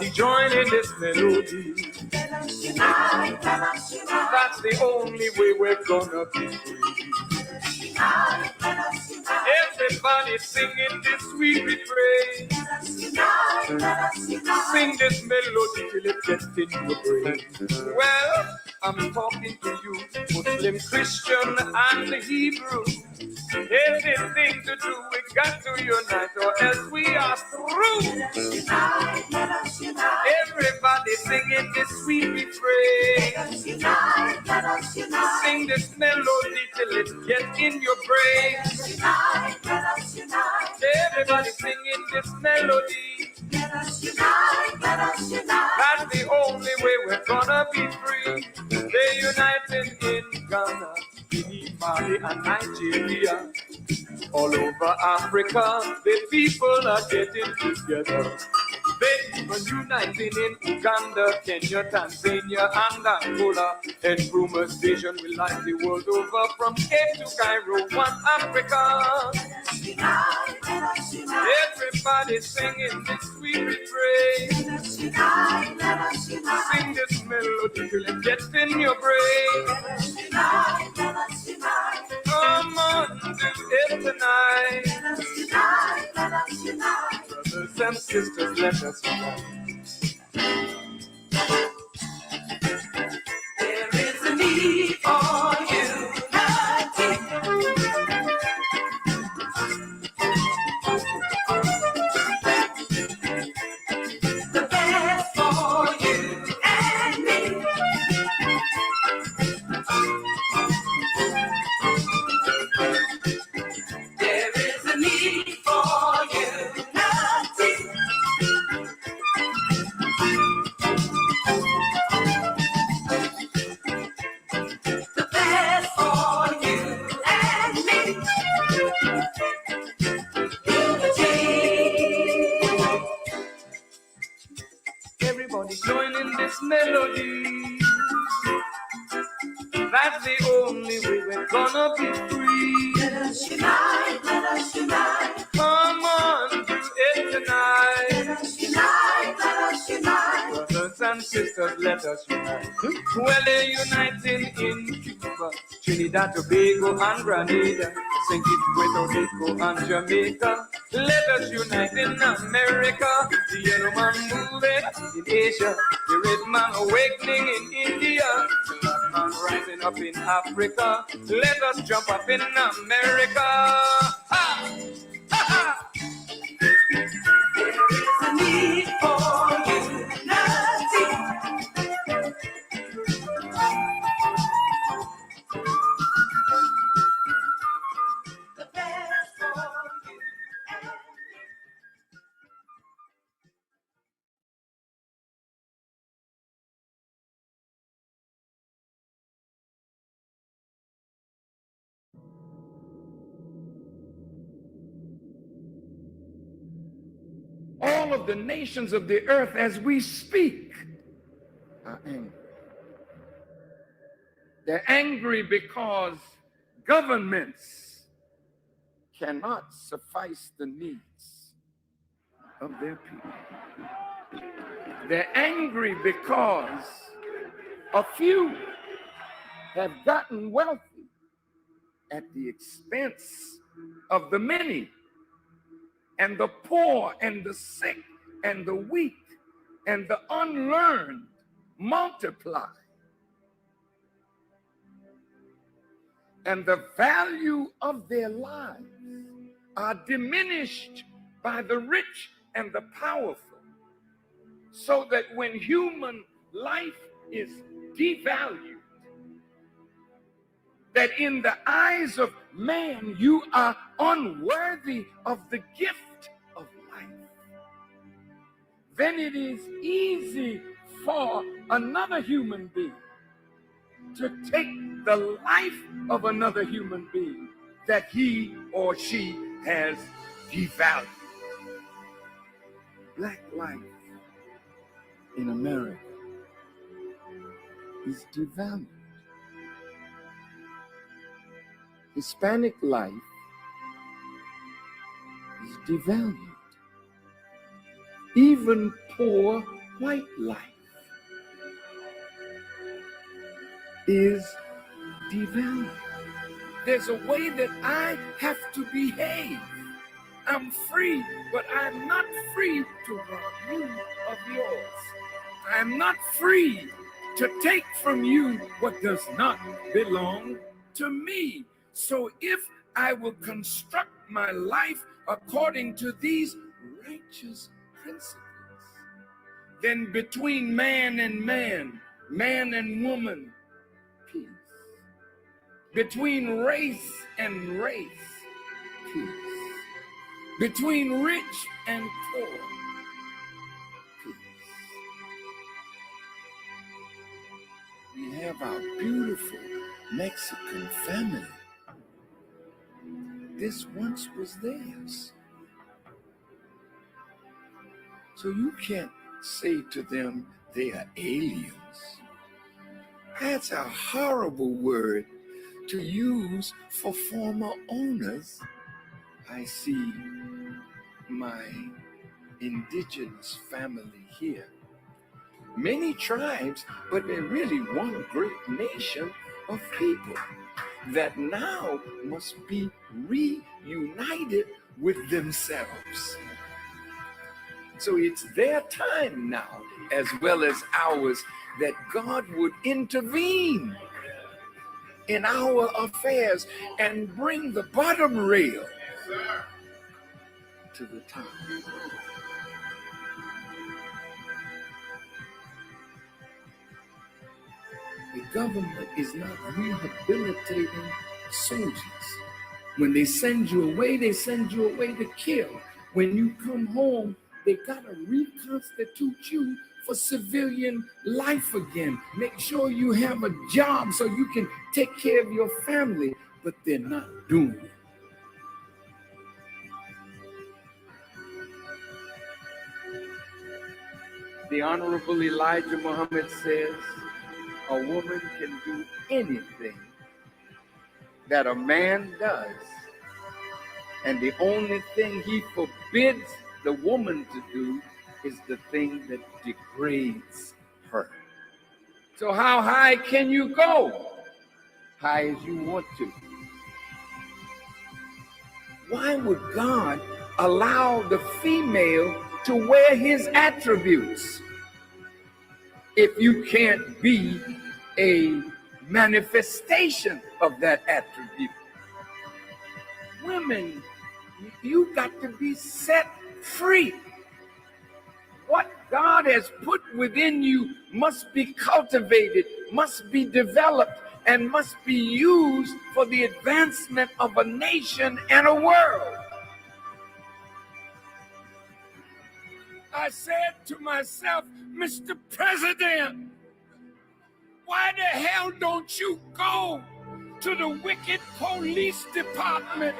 Everybody join in this melody. Let us unite, let us unite. That's the only way we're gonna be free. Unite, let us unite. Everybody singing this sweet refrain. Let us unite, let us unite. Sing this melody till it gets in your brain. Well, I'm talking to you, Muslim, Christian, and Hebrew. Anything to do, we got to unite, or else we are through. Let us unite, let us unite. Everybody singing this sweet refrain. Let us unite, let us unite. Sing this melody till it gets in your brain. Let us unite, let us unite. Everybody singing this melody. Let us unite, let us unite. That's the only way we're gonna be free. They're united in Ghana, Guinea, Mali, and Nigeria. All over Africa, the people are getting together. They even uniting in Uganda, Kenya, Tanzania, and Angola. And rumors vision will light the world over from Cape to Cairo, one Africa. Let us unite, let us unite. Everybody singing this sweet refrain. Let us unite, let us unite. Sing this melody till it gets in your brain. Let us unite, let us unite. Come on, do it tonight. Let us unite, let us unite. Brothers and sisters, let us unite. There is a need for unity. The best for you and me. There is a need for unity. The best for you and me. Unity. Everybody joining this melody. That's the only way we're gonna be free. Let us unite, let us unite. Come on, do it tonight. Let us unite, let us unite. Brothers and sisters, let us unite. Well, they're uniting in Cuba, Trinidad, Tobago, and Grenada, St. Kitts, Puerto Rico, and Jamaica. Let us unite in America. The yellow man moving in Asia, the red man awakening in India, the black man rising up in Africa. Let us jump up in America. Ha! Ha! Ha! There is a need for unity. The best for you and me. All of the nations of the earth as we speak are angry. They're angry because governments cannot suffice the needs of their people. They're angry because a few have gotten wealthy at the expense of the many. And the poor and the sick and the weak and the unlearned multiply. And the value of their lives are diminished by the rich and the powerful, so that when human life is devalued, that in the eyes of man you are unworthy of the gift of life, then it is easy for another human being to take the life of another human being that he or she has devalued. Black life in America is devalued. Hispanic life is devalued. Even poor white life is devalued. There's a way that I have to behave. I'm free, but I'm not free to rob you of yours. I'm not free to take from you what does not belong to me. So if I will construct my life according to these righteous principles, then between man and man, man and woman, peace. Between race and race, peace. Between rich and poor, peace. We have our beautiful Mexican family. This once was theirs. So you can't say to them they are aliens. That's a horrible word to use for former owners. I see my indigenous family here. Many tribes, but they're really one great nation of people that now must be reunited with themselves. So it's their time now, as well as ours, that God would intervene in our affairs and bring the bottom rail to the top. The government is not rehabilitating soldiers. When they send you away to kill. When you come home, they gotta reconstitute you for civilian life again. Make sure you have a job so you can take care of your family, but they're not doing it. The Honorable Elijah Muhammad says, a woman can do anything that a man does, and the only thing he forbids the woman to do is the thing that degrades her. So how high can you go? High as you want to. Why would God allow the female to wear his attributes if you can't be a manifestation of that attribute? Women, you got to be set free. What God has put within you must be cultivated, must be developed, and must be used for the advancement of a nation and a world. I said to myself, Mr. President, why the hell don't you go to the wicked police department?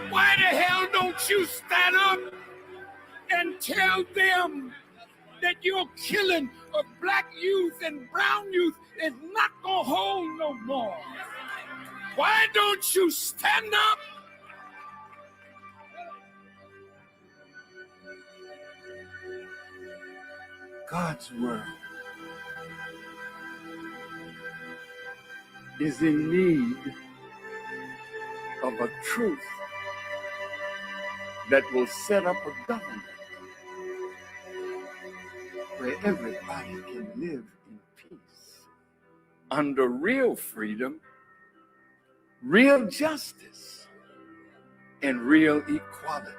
Why the hell don't you stand up and tell them that your killing of black youth and brown youth is not gonna hold no more? Why don't you stand up? God's world is in need of a truth that will set up a government where everybody can live in peace, under real freedom, real justice, and real equality.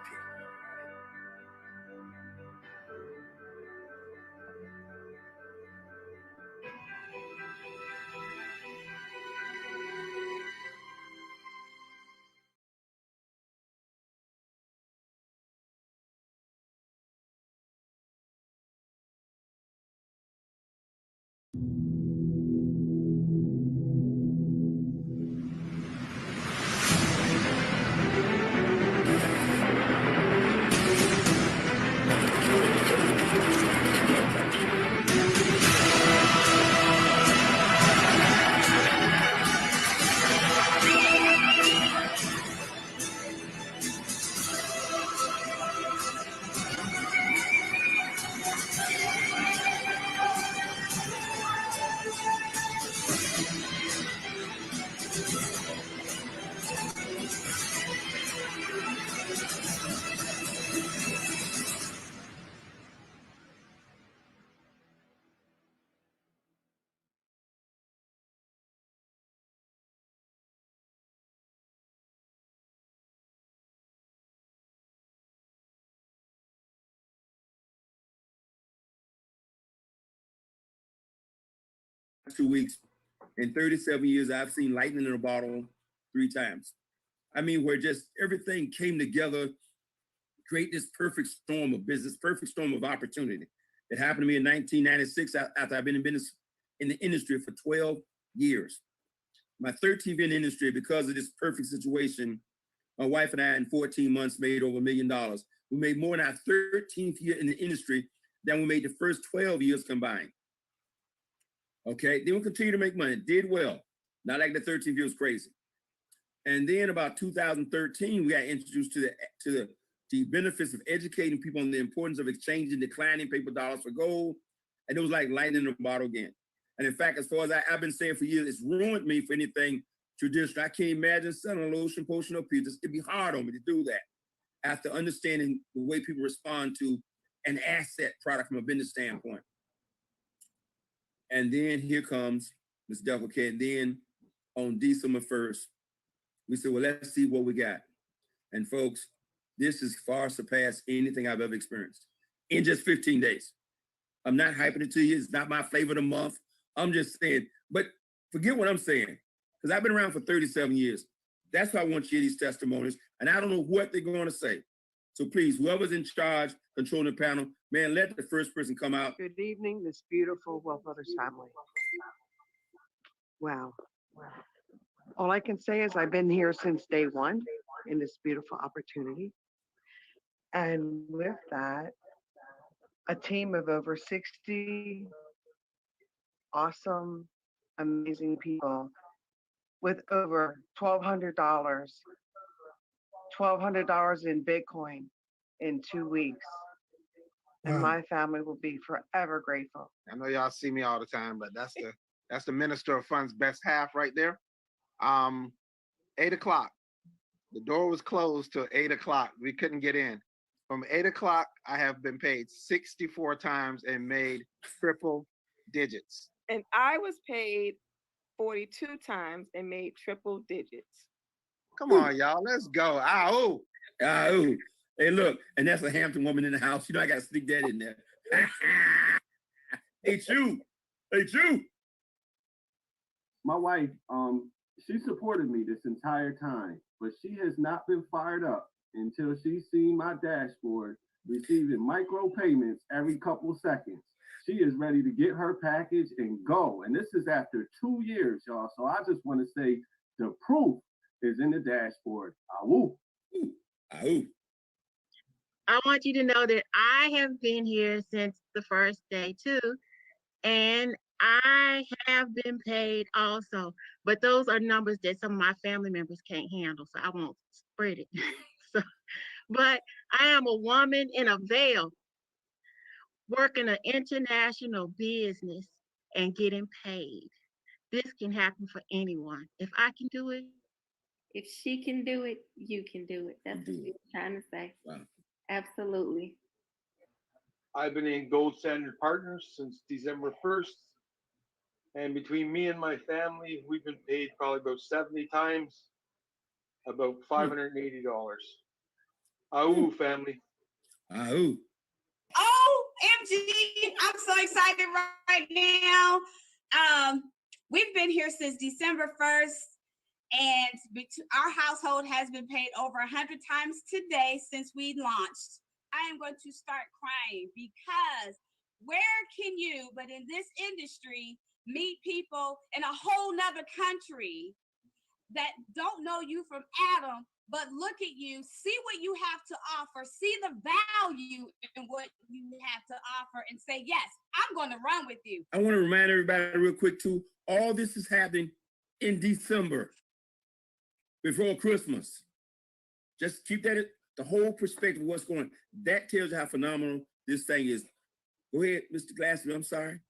2 weeks. In 37 years, I've seen lightning in a bottle 3 times. I mean, where just everything came together, create this perfect storm of business, perfect storm of opportunity. It happened to me in 1996 after I've been in business in the industry for 12 years. My 13th year in the industry, because of this perfect situation, my wife and I in 14 months made over $1 million. We made more in our 13th year in the industry than we made the first 12 years combined. Okay, then we continue to make money, did well. Not like the 13th year was crazy. And then about 2013, we got introduced to the benefits of educating people on the importance of exchanging declining paper dollars for gold. And it was like lightning in a bottle again. And in fact, as far as I've been saying for years, it's ruined me for anything traditional. I can't imagine selling a lotion, potion, or pizzas. It'd be hard on me to do that after understanding the way people respond to an asset product from a business standpoint. And then here comes Ms. Delco. And then on December 1st, we said, well, let's see what we got. And folks, this has far surpassed anything I've ever experienced in just 15 days. I'm not hyping it to you. It's not my flavor of the month. I'm just saying, but forget what I'm saying, because I've been around for 37 years. That's why I want you to hear these testimonies, and I don't know what they're going to say. So please, whoever's in charge, controlling the panel, man, let the first person come out. Good evening, this beautiful Well Brothers family. Wow. All I can say is I've been here since day one in this beautiful opportunity. And with that, a team of over 60 awesome, amazing people with over $1,200 in Bitcoin in 2 weeks. And my family will be forever grateful. I know y'all see me all the time, but that's the Minister of Funds' best half right there. 8 o'clock. The door was closed till 8 o'clock. We couldn't get in. From 8 o'clock, I have been paid 64 times and made triple digits. And I was paid 42 times and made triple digits. Come on, y'all. Let's go. Ow. Ow. Hey, look, and that's a Hampton woman in the house. You know, I got to sneak that in there. Hey, Chew. Hey, Chew. My wife, she supported me this entire time, but she has not been fired up until she's seen my dashboard receiving micro payments every couple of seconds. She is ready to get her package and go. And this is after 2 years, y'all. So I just want to say the proof is in the dashboard. Awoo. Awoo. I want you to know that I have been here since the first day too, and I have been paid also, but those are numbers that some of my family members can't handle, so I won't spread it. But I am a woman in a veil working an international business and getting paid. This can happen for anyone. If I can do it. If she can do it, you can do it. That's what we're trying to say. Wow. Absolutely. I've been in Gold Standard Partners since December 1st. And between me and my family, we've been paid probably about 70 times, about $580. Ahoo, family. Ahoo. OMG, I'm so excited right now. We've been here since December 1st, and our household has been paid over 100 times today since we launched. I am going to start crying because where can you, but in this industry, meet people in a whole nother country that don't know you from Adam, but look at you, see what you have to offer, see the value in what you have to offer, and say, yes, I'm going to run with you. I want to remind everybody real quick too, all this is happening in December, before Christmas. Just keep that, the whole perspective of what's going on. That tells you how phenomenal this thing is. Go ahead, Mr. Classis, I'm sorry.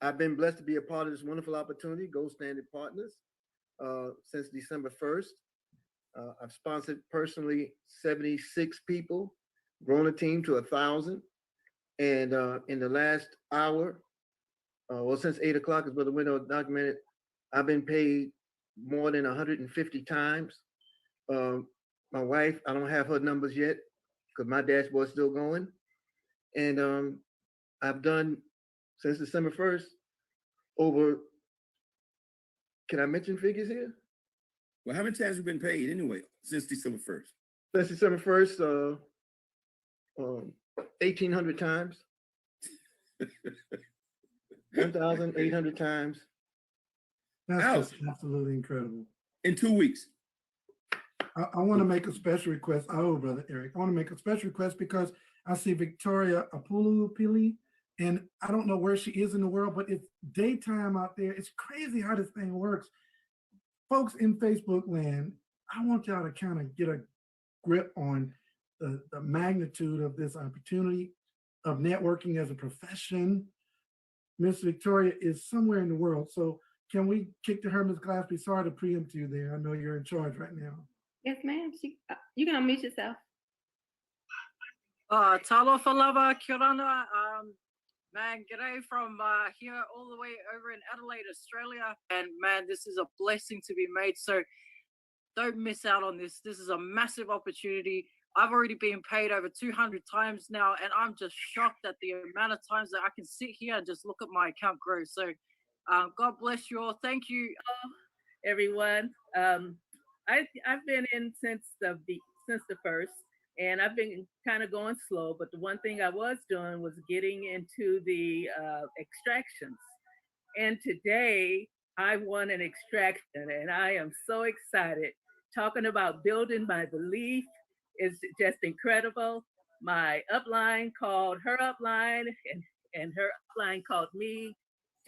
I've been blessed to be a part of this wonderful opportunity, Gold Standard Partners, since December 1st. I've sponsored personally 76 people, grown a team to 1,000. And in the last hour, well, since 8 o'clock is where the window documented, I've been paid more than 150 times. My wife, I don't have her numbers yet because my dashboard's still going. And I've done, since December 1st, over, can I mention figures here? Well, how many times have you been paid anyway since December 1st? Since December 1st, 1,800 times. 1,800 times. That's Ouch. just absolutely incredible. In 2 weeks. I want to make a special request. Oh, Brother Eric, I want to make a special request because I see Victoria Apulupili, and I don't know where she is in the world, but it's daytime out there. It's crazy how this thing works. Folks in Facebook land, I want y'all to kind of get a grip on the magnitude of this opportunity of networking as a profession. Miss Victoria is somewhere in the world. So can we kick to her, Ms. Glaspie? Sorry to preempt you there. I know you're in charge right now. Yes, ma'am. You can unmute yourself. Talo Falava Kirana, man, g'day from here all the way over in Adelaide, Australia. And man, this is a blessing to be made. So don't miss out on this. This is a massive opportunity. I've already been paid over 200 times now, and I'm just shocked at the amount of times that I can sit here and just look at my account grow. So God bless you all. Thank you. Everyone. I've been in since the first, and I've been kind of going slow, but the one thing I was doing was getting into the extractions. And today I won an extraction, and I am so excited. Talking about building my belief is just incredible. My upline called her upline, and her upline called me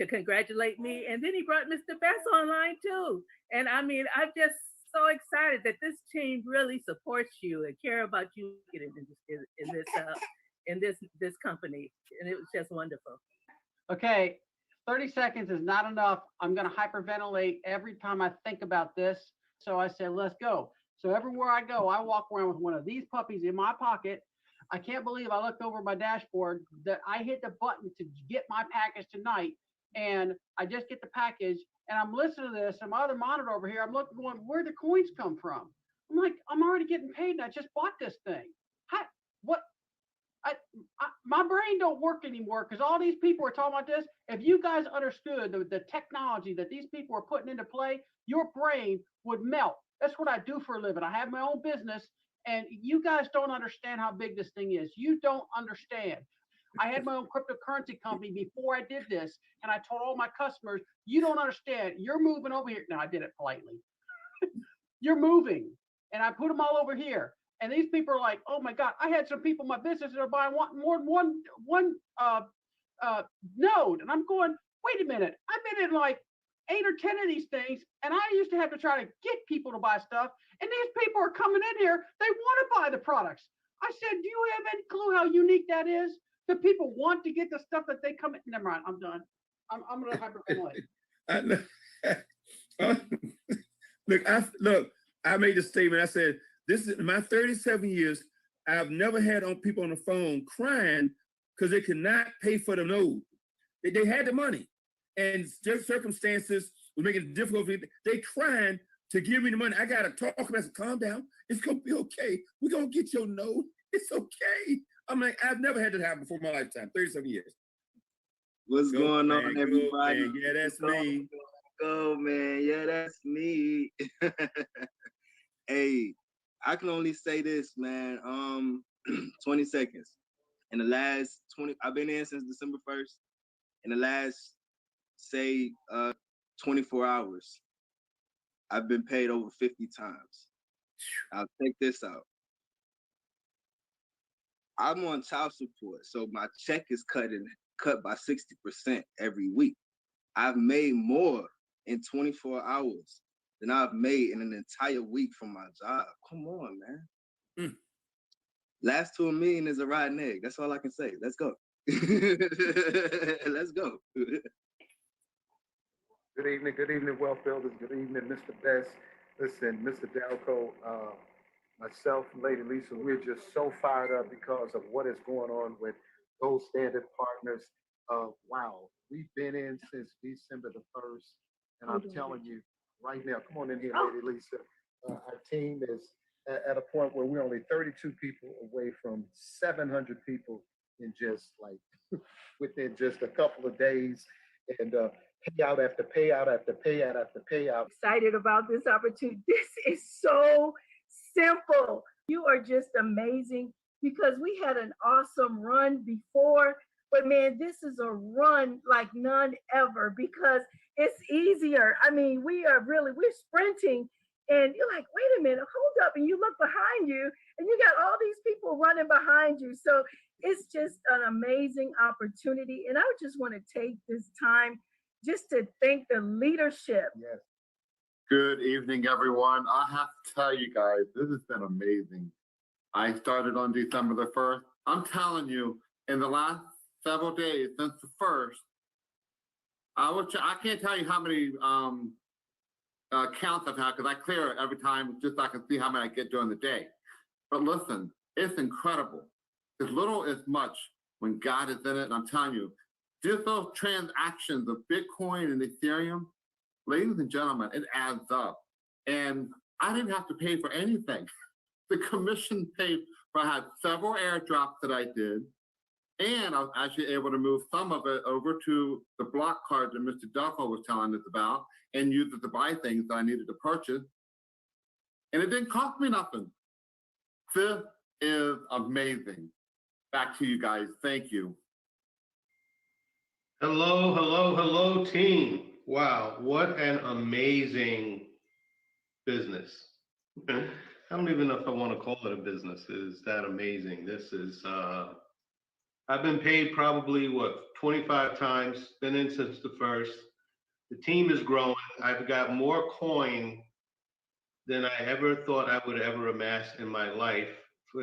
to congratulate me. And then he brought Mr. Bess online too. And I mean, I'm just so excited that this team really supports you and care about you in this company. And it was just wonderful. Okay, 30 seconds is not enough. I'm gonna hyperventilate every time I think about this. So I said, let's go. So everywhere I go, I walk around with one of these puppies in my pocket. I can't believe I looked over my dashboard that I hit the button to get my package tonight. And I just get the package and I'm listening to this and my other monitor over here, I'm looking going, where'd the coins come from? I'm like, I'm already getting paid and I just bought this thing. My brain don't work anymore because all these people are talking about this. If you guys understood the technology that these people are putting into play, your brain would melt. That's what I do for a living. I have my own business and you guys don't understand how big this thing is. You don't understand. I had my own cryptocurrency company before I did this. And I told all my customers, you don't understand. You're moving over here. No, I did it politely. You're moving. And I put them all over here. And these people are like, oh my God, I had some people in my business that are buying more than one node. And I'm going, wait a minute. I've been in like 8 or 10 of these things. And I used to have to try to get people to buy stuff. And these people are coming in here. They want to buy the products. I said, do you have any clue how unique that is? The people want to get the stuff that they come in. Never mind, I'm done. I'm going to hyperventilate. Look, I made a statement. I said, this is my 37 years. I've never had people on the phone crying because they could not pay for the node. They had the money and just circumstances were making it difficult for them. They crying to give me the money. I got to talk about it. Calm down. It's going to be okay. We're going to get your node. It's okay. I'm like, I've never had that happen before in my lifetime, 37 years. What's going on, everybody? Man. Yeah, that's me. Go, man. Yeah, that's me. Hey, I can only say this, man. 20 seconds. In the last 20, I've been in since December 1st. In the last, say, 24 hours, I've been paid over 50 times. I'll take this out. I'm on child support, so my check is cut by 60% every week. I've made more in 24 hours than I've made in an entire week from my job. Come on, man. Last to $1 million is a rotten egg. That's all I can say. Let's go. Let's go. Good evening, Wealth Builders. Good evening, Mr. Best. Listen, Mr. Dalco, myself and Lady Lisa, we're just so fired up because of what is going on with Gold Standard Partners. Wow, we've been in since December the 1st, and I'm telling you right now, come on in here, Lady Lisa. Our team is at a point where we're only 32 people away from 700 people in just like within just a couple of days. And payout after payout after payout after payout. Excited about this opportunity. This is so simple. You are just amazing because we had an awesome run before, but man, this is a run like none ever because it's easier. I mean, we're sprinting and you're like, wait a minute, hold up. And you look behind you and you got all these people running behind you. So it's just an amazing opportunity. And I just want to take this time just to thank the leadership. Yes. Good evening, everyone. I have to tell you guys, this has been amazing. I started on December the 1st. I'm telling you, in the last several days since the 1st, I can't tell you how many counts I've had because I clear it every time just so I can see how many I get during the day. But listen, it's incredible. As little as much when God is in it, and I'm telling you, just those transactions of Bitcoin and Ethereum, ladies and gentlemen, it adds up. And I didn't have to pay for anything. The commission paid for, I had several airdrops that I did, and I was actually able to move some of it over to the block card that Mr. Duffo was telling us about and use it to buy things that I needed to purchase. And it didn't cost me nothing. This is amazing. Back to you guys. Thank you. Hello, hello, hello, team. Wow, what an amazing business. I don't even know if I want to call it a business. It's that amazing. This is, I've been paid probably, 25 times, been in since the 1st. The team is growing. I've got more coin than I ever thought I would ever amass in my life,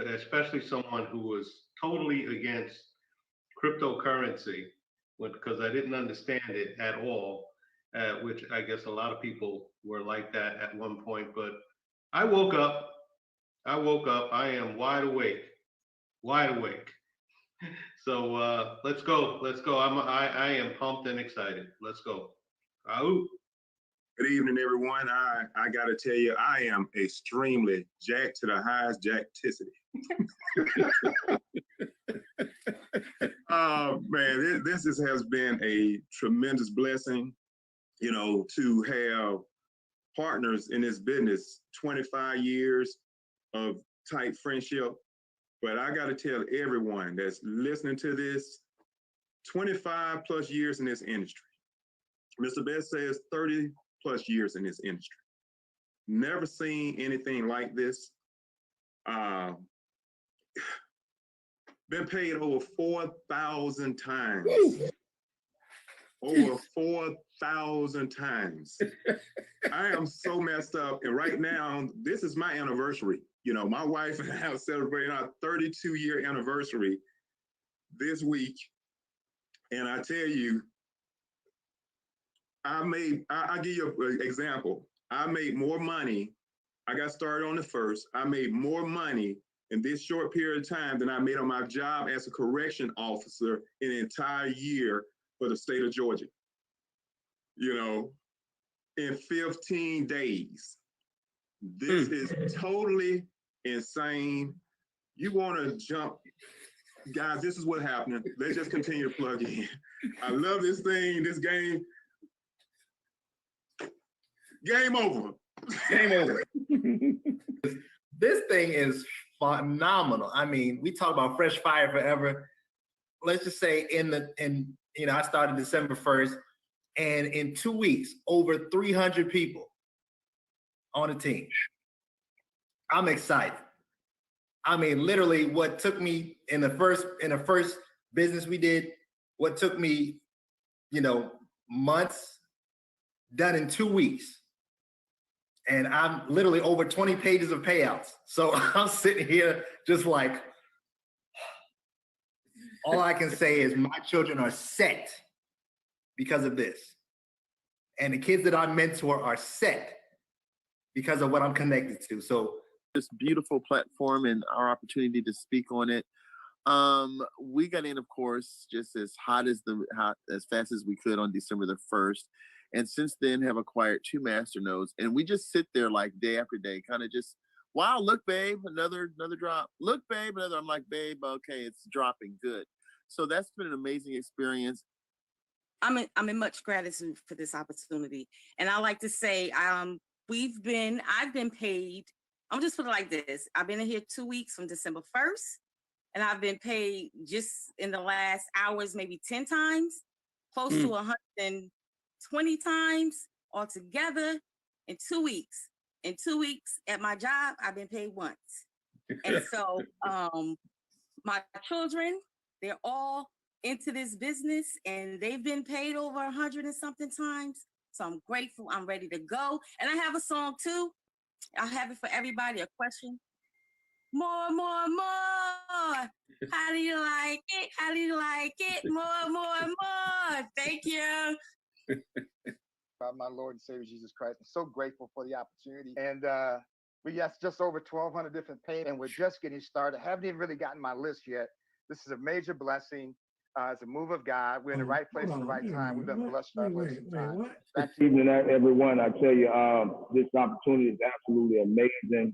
especially someone who was totally against cryptocurrency, because I didn't understand it at all, which I guess a lot of people were like that at one point. But I woke up, I am wide awake. So let's go. I am pumped and excited. Let's go. Ahoo. Good evening, everyone. I got to tell you, I am extremely jacked to the highest jackticity. Man, this has been a tremendous blessing, you know, to have partners in this business, 25 years of tight friendship. But I got to tell everyone that's listening to this, 25 plus years in this industry. Mr. Best says 30 plus years in this industry. Never seen anything like this. Been paid over 4,000 times. Over 4,000 times. I am so messed up. And right now, this is my anniversary. You know, my wife and I are celebrating our 32-year anniversary this week. And I tell you, I'll give you an example. I made more money. I got started on the 1st. I made more money in this short period of time than I made on my job as a correction officer in an entire year for the state of Georgia. You know, in 15 days. This is totally insane. You want to jump. Guys, this is what's happening. Let's just continue to plug in. I love this thing, this game. Game over. Game over. This thing is phenomenal. I mean, we talk about fresh fire forever. Let's just say I started December 1st, and in 2 weeks, over 300 people on the team. I'm excited. I mean, literally what took me in the first business we did, what took me, months, done in 2 weeks. And I'm literally over 20 pages of payouts. So I'm sitting here just like, all I can say is my children are set because of this. And the kids that I mentor are set because of what I'm connected to. So this beautiful platform and our opportunity to speak on it. We got in, of course, just as fast as we could on December the 1st. And since then have acquired 2 master nodes. And we just sit there like day after day, kind of just, wow, look, babe, another drop. Look, babe, another. I'm like, babe, okay, it's dropping, good. So that's been an amazing experience. I'm in much gratitude for this opportunity. And I like to say, I've been paid, I'm just put it like this. I've been in here 2 weeks from December 1st, and I've been paid just in the last hours, maybe 10 times, close to 120 times altogether in 2 weeks. In 2 weeks at my job, I've been paid once. And so my children, they're all into this business, and they've been paid over 100 and something times. So I'm grateful. I'm ready to go. And I have a song too. I'll have it for everybody. A question. More, more, more. How do you like it? How do you like it? More, more, more. Thank you. By my Lord and Savior Jesus Christ. I'm so grateful for the opportunity. And we got just over 1,200 different paid, and we're just getting started. Haven't even really gotten my list yet. This is a major blessing. It's a move of God. We're in the right place at the right time. We've been blessed by time. Good evening, everyone. I tell you, this opportunity is absolutely amazing.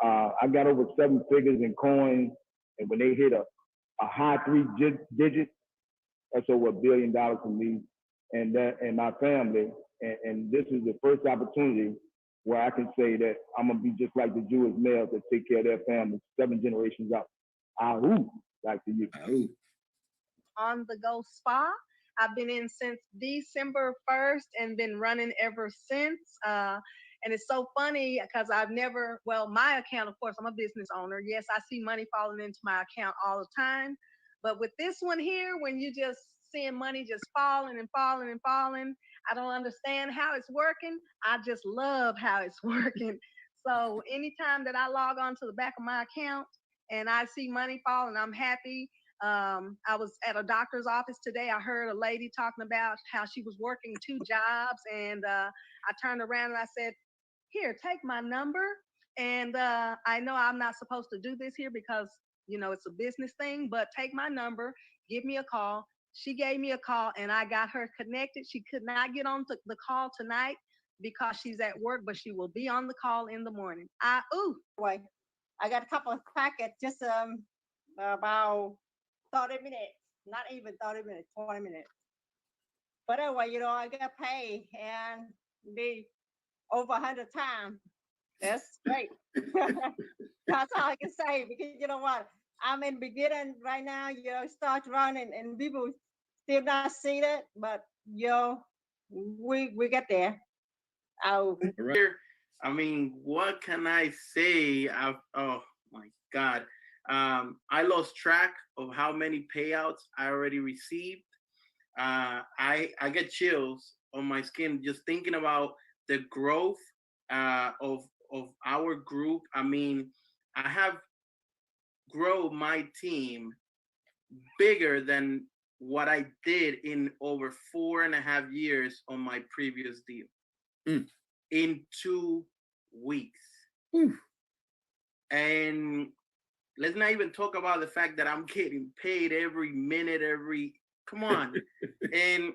I got over 7 figures in coins, and when they hit a high 3 digits, that's over $1 billion for me and my family. And this is the first opportunity where I can say that I'm gonna be just like the Jewish males that take care of their families 7 generations up. Ahoo, like to you. Ahoo. On the Go Spa. I've been in since December 1st and been running ever since. And it's so funny because I've never, well, my account, of course, I'm a business owner. Yes, I see money falling into my account all the time. But with this one here, when you just seeing money just falling and falling and falling, I don't understand how it's working. I just love how it's working. So anytime that I log on to the back of my account and I see money falling, I'm happy. I was at a doctor's office today. I heard a lady talking about how she was working 2 jobs, and I turned around and I said, here, take my number. And I know I'm not supposed to do this here because, you know, it's a business thing, but take my number, give me a call. She gave me a call and I got her connected. She could not get on the call tonight because she's at work, but she will be on the call in the morning. I got a couple of packets, just about 30 minutes, not even 30 minutes, 20 minutes. But anyway, you know, I got paid and be over 100 times. That's great. That's all I can say, because you know what? I'm in beginning right now, you know, start running and people still not see it, but you know, we get there. I mean, what can I say? Oh my God. I lost track of how many payouts I already received. I get chills on my skin just thinking about the growth of our group. I mean, I have grown my team bigger than what I did in over 4.5 years on my previous deal in 2 weeks. And let's not even talk about the fact that I'm getting paid every minute, come on. And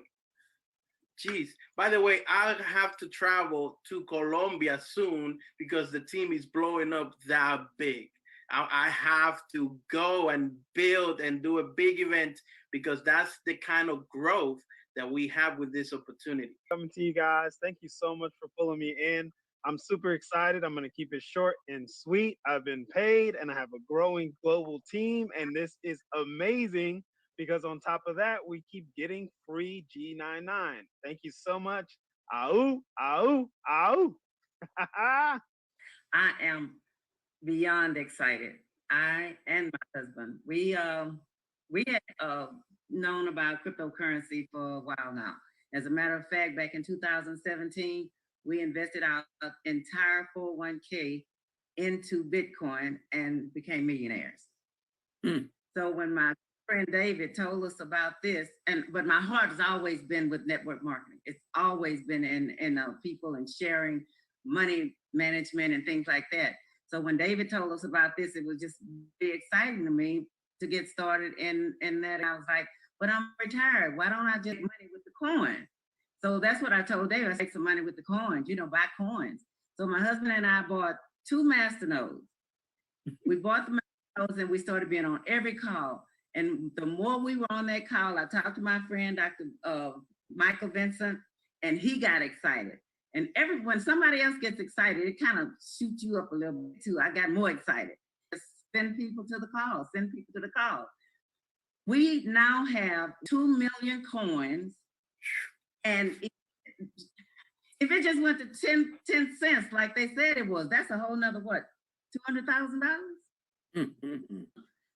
geez, by the way, I have to travel to Colombia soon because the team is blowing up that big. I have to go and build and do a big event because that's the kind of growth that we have with this opportunity. Coming to you guys, thank you so much for pulling me in. I'm super excited. I'm going to keep it short and sweet. I've been paid and I have a growing global team, and this is amazing because on top of that, we keep getting free G99. Thank you so much. Ow, ow, ow. I am beyond excited. I and my husband, we had known about cryptocurrency for a while now. As a matter of fact, back in 2017, we invested our entire 401k into Bitcoin and became millionaires. So when my friend David told us about this, but my heart has always been with network marketing. It's always been in people and sharing money management and things like that. So when David told us about this, it was just very exciting to me to get started in that. I was like, but I'm retired. Why don't I just make money with the coin? So that's what I told David. I take some money with the coins, buy coins. So my husband and I bought 2 masternodes. We bought the masternodes and we started being on every call. And the more we were on that call, I talked to my friend, Dr. Michael Vincent, and he got excited. And when somebody else gets excited, it kind of shoots you up a little bit too. I got more excited. Send people to the call, send people to the call. We now have 2 million coins. And if it just went to 10 cents, like they said it was, that's a whole nother what, $200,000?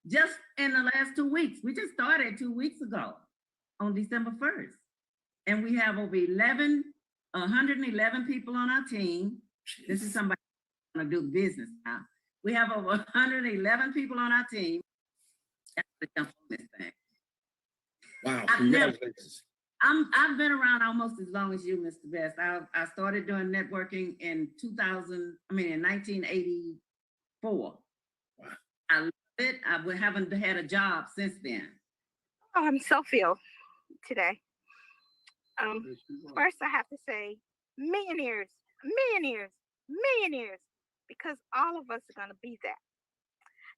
Just in the last 2 weeks. We just started 2 weeks ago on December 1st. And we have over 111 people on our team. This is somebody who want to do business now. We have over 111 people on our team. Jump on this thing. Wow, congratulations. I've been around almost as long as you, Mr. Best. I started doing networking in 1984. Wow. I love it. I haven't had a job since then. Oh, I'm so filled today. First, I have to say, millionaires, millionaires, millionaires, because all of us are going to be that.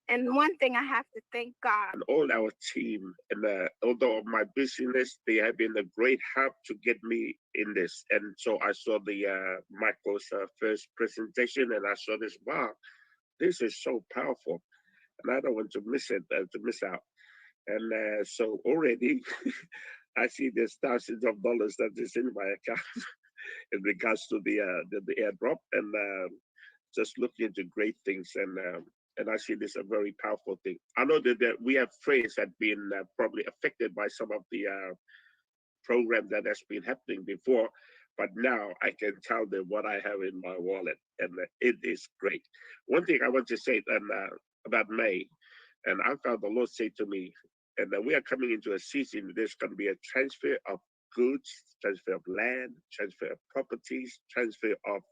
And one thing I have to thank God. And all our team, and although my busyness, they have been a great help to get me in this. And so I saw the Michael's first presentation, and I saw this. Wow, this is so powerful, and I don't want to miss it, to miss out. And so already, I see there's thousands of dollars that is in my account in regards to the airdrop, and just looking into great things. And I see this a very powerful thing. I know that we have friends that have been probably affected by some of the program that has been happening before, but now I can tell them what I have in my wallet, and it is great. One thing I want to say about May, and I found the Lord say to me, and we are coming into a season, there's going to be a transfer of goods, transfer of land, transfer of properties, transfer of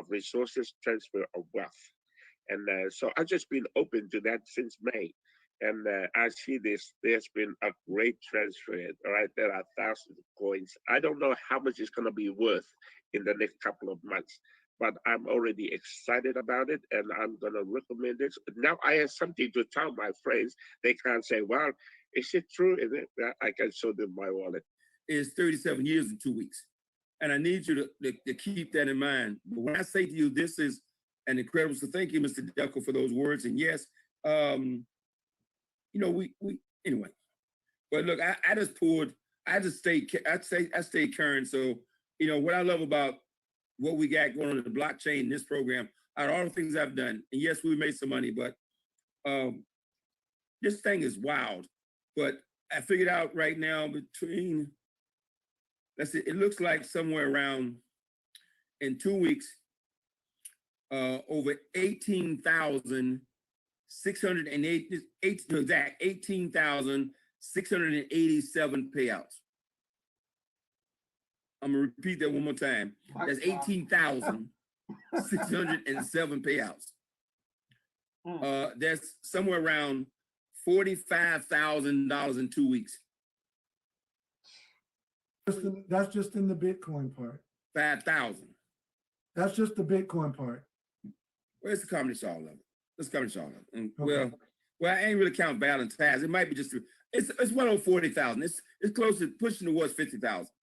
resources, transfer of wealth. And so I've just been open to that since May. And I see this, there's been a great transfer, all right? There are thousands of coins. I don't know how much it's gonna be worth in the next couple of months, but I'm already excited about it, and I'm gonna recommend it. Now I have something to tell my friends. They can't say, well, is it true? Is it? I can show them my wallet. It's 37 years in 2 weeks. And I need you to keep that in mind. But when I say to you, this is an incredible, so thank you, Mr. Delco, for those words. And yes, you know, we anyway. But look, I stayed current. So, you know, what I love about what we got going on in the blockchain in this program, out of all the things I've done, and yes, we made some money, but this thing is wild. But I figured out right now between, let's see, it looks like somewhere around in 2 weeks, over 18,687 payouts. I'm gonna repeat that one more time. That's 18,607 payouts. That's somewhere around $45,000 in 2 weeks. That's just in the Bitcoin part. 5,000. That's just the Bitcoin part. Where's the company share level? Let's company share level. And Okay. well, I ain't really count balance tags. It might be just it's well over 40,000. It's close to pushing towards 50,000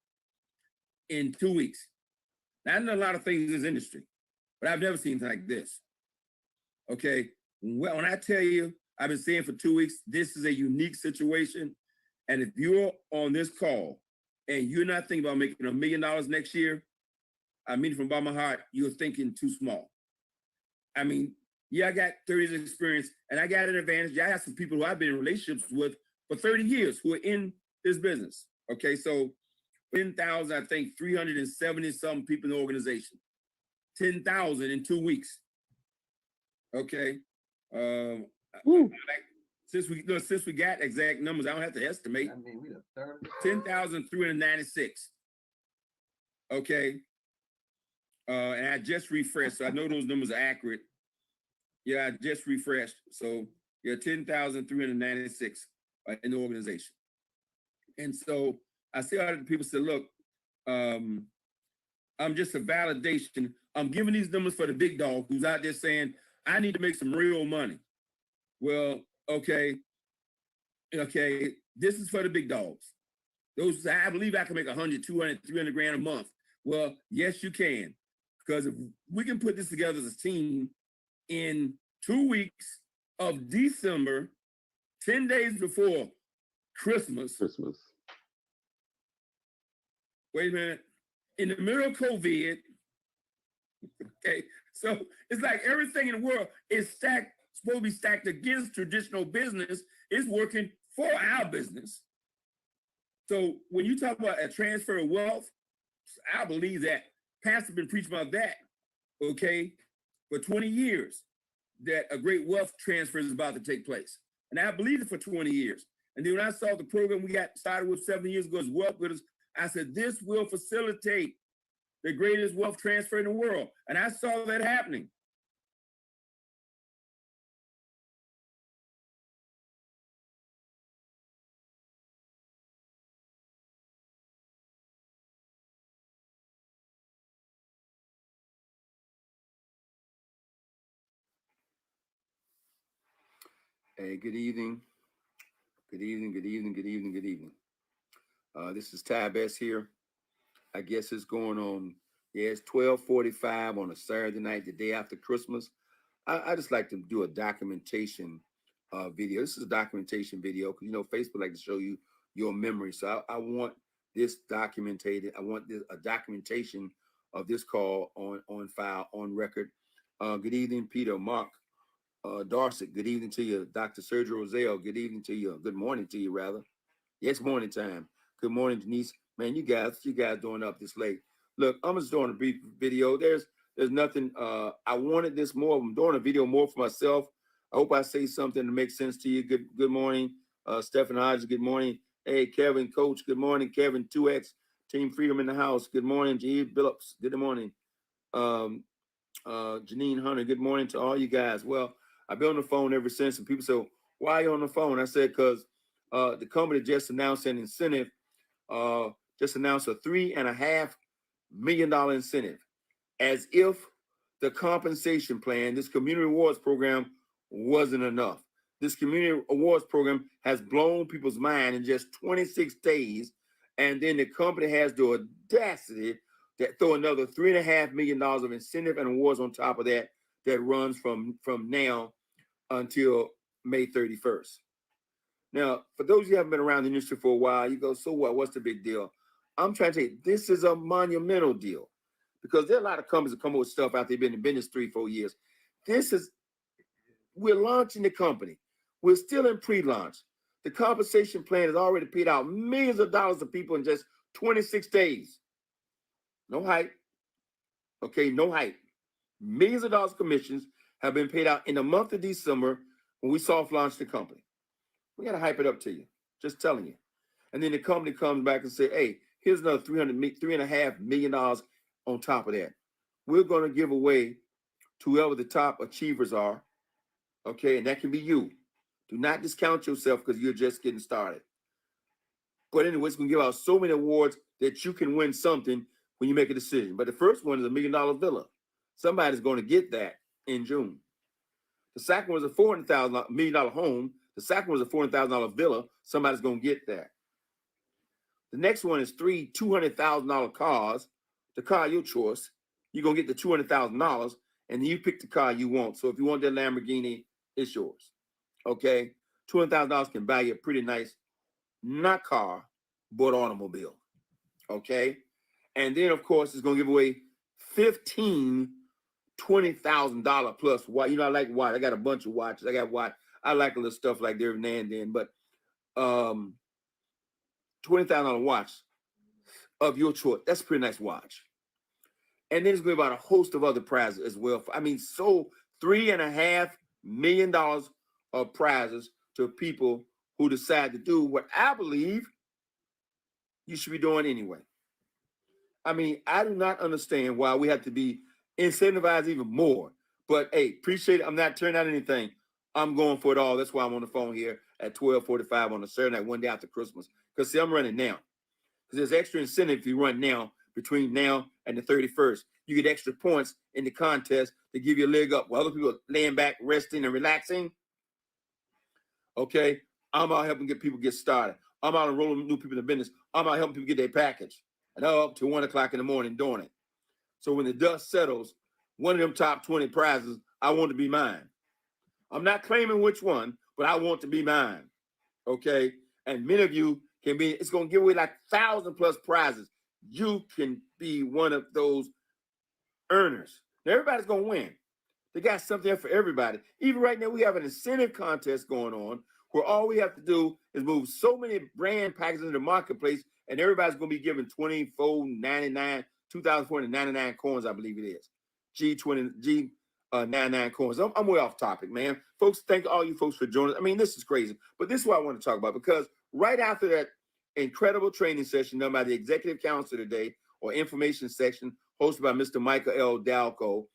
in 2 weeks. Now, I know a lot of things in this industry, but I've never seen anything like this. Okay. Well, when I tell you, I've been saying for 2 weeks, this is a unique situation. And if you're on this call and you're not thinking about making $1 million next year, I mean, from bottom of my heart, you're thinking too small. I mean, yeah, I got 30 years of experience, and I got an advantage. I have some people who I've been in relationships with for 30 years who are in this business. Okay, so 10,000, I think 370 some people in the organization. 10,000 in 2 weeks. Okay. Since we got exact numbers, I don't have to estimate. I mean, we 10,396. Okay. And I just refreshed, so I know those numbers are accurate. Yeah, I just refreshed. So yeah, 10,396 in the organization. And so I see all the people say, look, I'm just a validation. I'm giving these numbers for the big dog who's out there saying, I need to make some real money. Well, okay, this is for the big dogs. Those, I believe I can make 100, 200, 300 grand a month. Well, yes, you can. Because if we can put this together as a team in 2 weeks of December, 10 days before Christmas. Wait a minute. In the middle of COVID, okay, so it's like everything in the world is stacked, supposed to be stacked against traditional business. It's working for our business. So when you talk about a transfer of wealth, I believe that. Pastor's been preaching about that, okay, for 20 years, that a great wealth transfer is about to take place. And I believed it for 20 years. And then when I saw the program we got started with 7 years ago as Wealth Builders, I said, this will facilitate the greatest wealth transfer in the world. And I saw that happening. Hey, good evening. Good evening, good evening, good evening, good evening. This is Ty Best here. I guess it's going on, yeah, it's 12:45 on a Saturday night, the day after Christmas. I just like to do a documentation video. This is a documentation video because, you know, Facebook like to show you your memory. So I want this documented. I want this, a documentation of this call on file, on record. Good evening, Peter, Mark, Dorset. Good evening to you, Dr. Sergio Roselle. Good evening to you. Good morning to you, rather. Yes, morning time. Good morning, Denise. Man, you guys doing up this late. Look, I'm just doing a brief video. There's nothing. I wanted this more. I'm doing a video more for myself. I hope I say something to make sense to you. Good morning, Stephen Hodges. Good morning. Hey, Kevin, Coach. Good morning, Kevin. 2X Team Freedom in the house. Good morning, G. Billups. Good morning, Janine Hunter. Good morning to all you guys. Well, I've been on the phone ever since, and people say, "Why are you on the phone?" I said, "Because the company just announced an incentive. Just announced a $3.5 million incentive, as if the compensation plan, this community awards program, wasn't enough. This community awards program has blown people's mind in just 26 days, and then the company has the audacity to throw another $3.5 million of incentive and awards on top of that, that runs from now until May 31st. Now, for those of you who haven't been around the industry for a while, you go, so what? What's the big deal? I'm trying to tell you, this is a monumental deal, because there are a lot of companies that come up with stuff after they've been in business 3-4 years. We're launching the company. We're still in pre-launch. The compensation plan has already paid out millions of dollars to people in just 26 days. No hype. Okay, no hype. Millions of dollars commissions have been paid out in the month of December when we soft launched the company. We got to hype it up to you, just telling you. And then the company comes back and say, hey, here's another $3.5 million on top of that. We're going to give away to whoever the top achievers are, okay? And that can be you. Do not discount yourself because you're just getting started. But anyway, it's going to give out so many awards that you can win something when you make a decision. But the first one is a $1 million villa. Somebody's going to get that in June. The second one is a $400,000 $1 million home. The second one is a $400,000 villa. Somebody's going to get that. The next one is 3 $200,000 cars. The car of your choice. You're going to get the $200,000, and then you pick the car you want. So if you want that Lamborghini, it's yours. Okay? $200,000 can buy you a pretty nice, not car, but automobile. Okay? And then, of course, it's going to give away 15 $20,000 plus watch. You know, I like watch. I got a bunch of watches. I got watch. I like a little stuff like there every now and then, but $20,000 watch of your choice. That's a pretty nice watch. And then it's going to be about a host of other prizes as well. I mean, so $3.5 million of prizes to people who decide to do what I believe you should be doing anyway. I mean, I do not understand why we have to be incentivized even more. But hey, appreciate it. I'm not turning out anything. I'm going for it all. That's why I'm on the phone here at 12:45 on a Saturday night, one day after Christmas. Because see, I'm running now. Because there's extra incentive if you run now, between now and the 31st. You get extra points in the contest to give you a leg up while other people are laying back, resting, and relaxing. Okay, I'm out helping get people get started. I'm out enrolling new people in the business. I'm out helping people get their package. And I'm up to 1 o'clock in the morning doing it. So when the dust settles, one of them top 20 prizes, I want to be mine. I'm not claiming which one, but I want to be mine. Okay. And many of you can be, it's going to give away like 1,000+ prizes. You can be one of those earners. Now, everybody's going to win. They got something there for everybody. Even right now, we have an incentive contest going on where all we have to do is move so many brand packages in the marketplace, and everybody's going to be given $24.99, 2,499 coins, I believe it is. G99 coins. I'm way off topic, man. Folks, thank all you folks for joining. I mean, this is crazy, but this is what I want to talk about, because right after that incredible training session done by the executive council today, or information section hosted by Mr. Michael L. Dalco,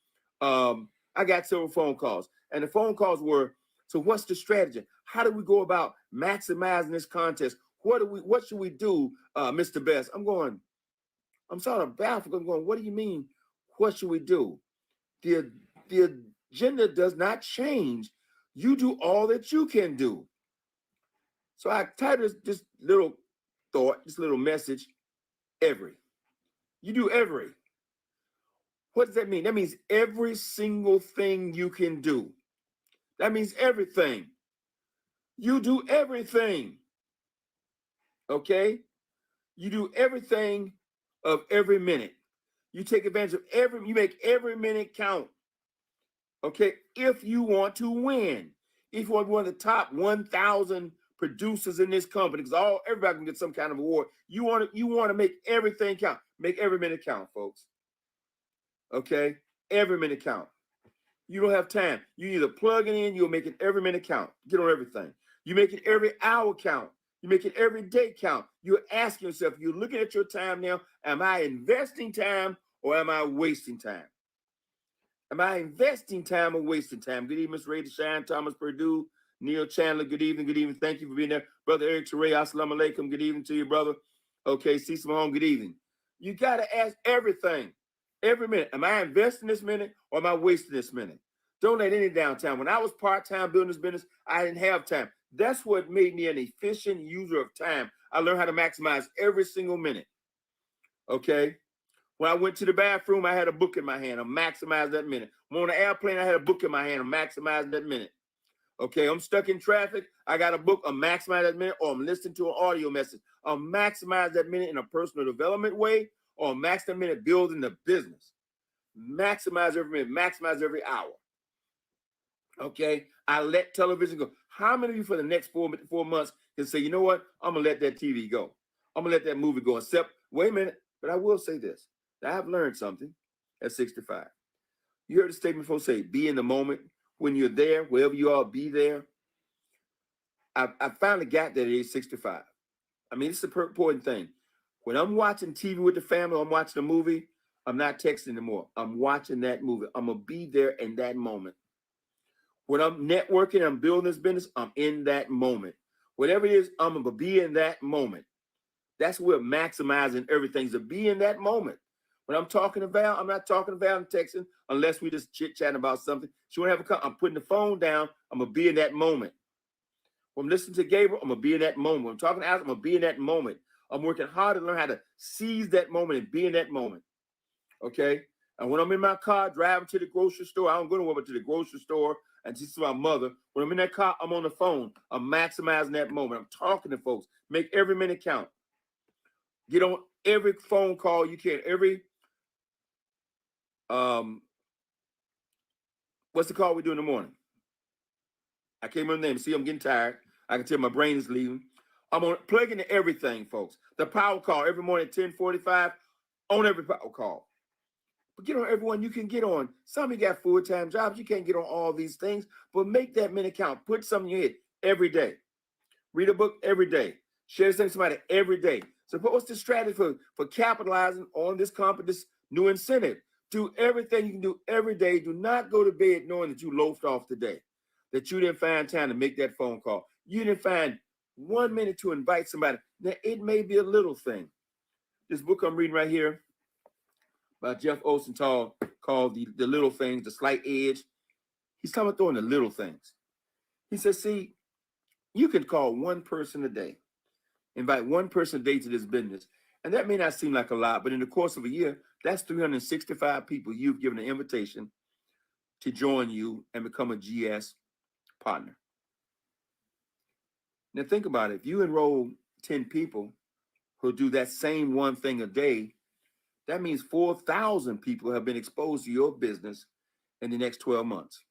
I got several phone calls, and the phone calls were, so what's the strategy? How do we go about maximizing this contest? What should we do, Mr. Best? I'm sort of baffled. I'm going, what do you mean? What should we do? The agenda does not change. You do all that you can do. So I titled this little thought, this little message, every. You do every. What does that mean? That means every single thing you can do. That means everything. You do everything. Okay? You do everything of every minute. You take advantage of you make every minute count. Okay? If you want to win. If you want to be one of the top 1,000 producers in this company, because everybody can get some kind of award. You want to make everything count. Make every minute count, folks. Okay? Every minute count. You don't have time. You either plug it in, you'll make it every minute count. Get on everything. You make it every hour count. You make it every day count. You're asking yourself, you're looking at your time now, am I investing time or am I wasting time? Am I investing time or wasting time? Good evening, Ms. Ray DeShine, Thomas Purdue, Neil Chandler, good evening, good evening. Thank you for being there. Brother Eric Teray, assalamu alaikum, good evening to you, brother. Okay, Cecil Mahone, good evening. You got to ask everything, every minute. Am I investing this minute or am I wasting this minute? Don't let any downtime. When I was part-time building this business, I didn't have time. That's what made me an efficient user of time. I learned how to maximize every single minute. Okay? When I went to the bathroom, I had a book in my hand. I maximized that minute. When on an airplane, I had a book in my hand. I maximized that minute. Okay, I'm stuck in traffic. I got a book. I'm maximizing that minute, or I'm listening to an audio message. I'll maximize that minute in a personal development way, or max that minute building the business. Maximize every minute, maximize every hour. Okay, I let television go. How many of you for the next 4 months can say, you know what? I'm going to let that TV go. I'm going to let that movie go. Except, wait a minute, but I will say this. I've learned something at 65. You heard the statement folks say, be in the moment. When you're there, wherever you are, be there. I finally got that at age 65. I mean, it's an important thing. When I'm watching TV with the family, I'm watching a movie, I'm not texting anymore. I'm watching that movie. I'm going to be there in that moment. When I'm networking, I'm building this business, I'm in that moment. Whatever it is, I'm going to be in that moment. That's where maximizing everything is, to be in that moment. When I'm talking to Val, I'm not talking to Val and texting unless we just chit-chatting about something. She want to have a call. I'm putting the phone down. I'm going to be in that moment. When I'm listening to Gabriel, I'm going to be in that moment. When I'm talking to Alex, I'm going to be in that moment. I'm working hard to learn how to seize that moment and be in that moment. Okay? And when I'm in my car driving to the grocery store, I don't go nowhere to the grocery store and see my mother. When I'm in that car, I'm on the phone. I'm maximizing that moment. I'm talking to folks. Make every minute count. Get on every phone call you can. Every, what's the call we do in the morning? I can't remember the name. See, I'm getting tired. I can tell my brain is leaving. I'm on plug into everything, folks. The power call every morning at 10:45 on every power call. But get on everyone you can get on. Some of you got full-time jobs. You can't get on all these things, but make that minute count. Put something in your head every day. Read a book every day. Share something with somebody every day. So what's the strategy for capitalizing on this company, this new incentive? Do everything you can do every day. Do not go to bed knowing that you loafed off today, that you didn't find time to make that phone call. You didn't find 1 minute to invite somebody. Now, it may be a little thing. This book I'm reading right here by Jeff Osenthal called the Little Things, The Slight Edge. He's talking about throwing the little things. He says, see, you can call one person a day. Invite one person a day to this business. And that may not seem like a lot, but in the course of a year, that's 365 people you've given an invitation to join you and become a GS partner. Now think about it. If you enroll 10 people who do that same one thing a day, that means 4,000 people have been exposed to your business in the next 12 months.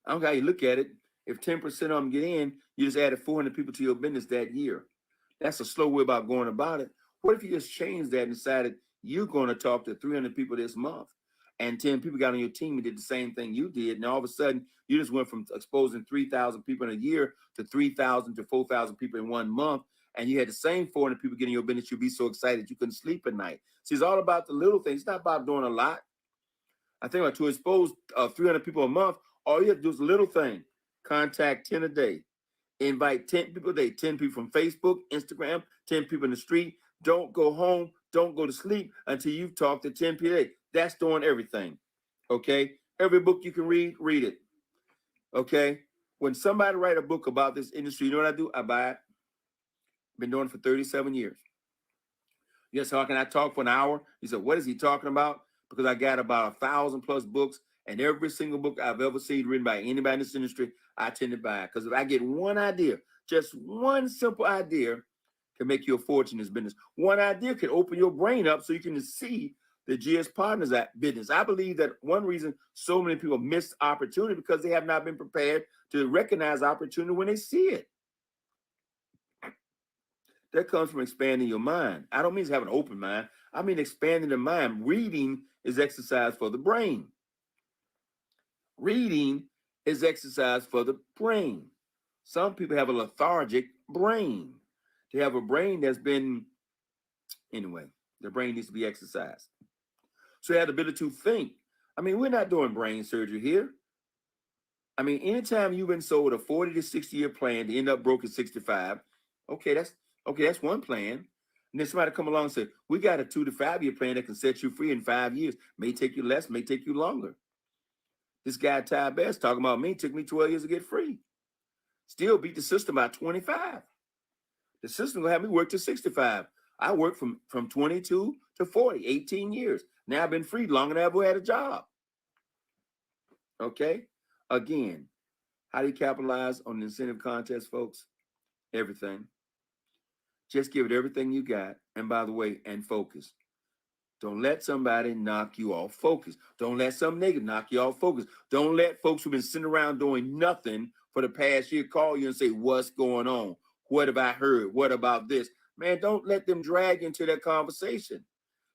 I don't know how you look at it. If 10% of them get in, you just added 400 people to your business that year. That's a slow way about going about it. What if you just changed that and decided you're going to talk to 300 people this month, and 10 people got on your team and did the same thing you did, and all of a sudden you just went from exposing 3,000 people in a year to 3,000 to 4,000 people in 1 month, and you had the same 400 people getting your business, you'd be so excited you couldn't sleep at night. See, it's all about the little things. It's not about doing a lot. I think about to expose 300 people a month, all you have to do is a little thing. Contact 10 a day. Invite 10 people a day, 10 people from Facebook, Instagram, 10 people in the street. Don't go home. Don't go to sleep until you've talked to 10 people a day. That's doing everything. Okay? Every book you can read, read it. Okay? When somebody write a book about this industry, you know what I do? I buy it. Been doing it for 37 years. Yes, how can I talk for an hour? He said, what is he talking about? Because I got about 1,000+ books, and every single book I've ever seen written by anybody in this industry, I tend to buy it. Because if I get one idea, just one simple idea can make you a fortune in this business. One idea can open your brain up so you can see the GS Partners business. I believe that one reason so many people miss opportunity because they have not been prepared to recognize opportunity when they see it. That comes from expanding your mind. I don't mean to have an open mind. I mean expanding the mind. Reading is exercise for the brain. Reading is exercise for the brain. Some people have a lethargic brain. They have a brain that's been, anyway, their brain needs to be exercised. So they have the ability to think. I mean, we're not doing brain surgery here. I mean, anytime you've been sold a 40 to 60 year plan to end up broke at 65, okay, that's one plan. And then somebody come along and say, we got a 2 to 5 year plan that can set you free in 5 years. May take you less, may take you longer. This guy, Ty Best, talking about me, took me 12 years to get free. Still beat the system by 25. The system will have me work to 65. I worked from 22 to 40, 18 years. Now I've been free longer than I ever had a job. Okay? Again, how do you capitalize on the incentive contest, folks? Everything. Just give it everything you got. And by the way, and focus. Don't let somebody knock you off focus. Don't let some nigga knock you off focus. Don't let folks who've been sitting around doing nothing for the past year call you and say, what's going on? What have I heard? What about this? Man, don't let them drag you into that conversation.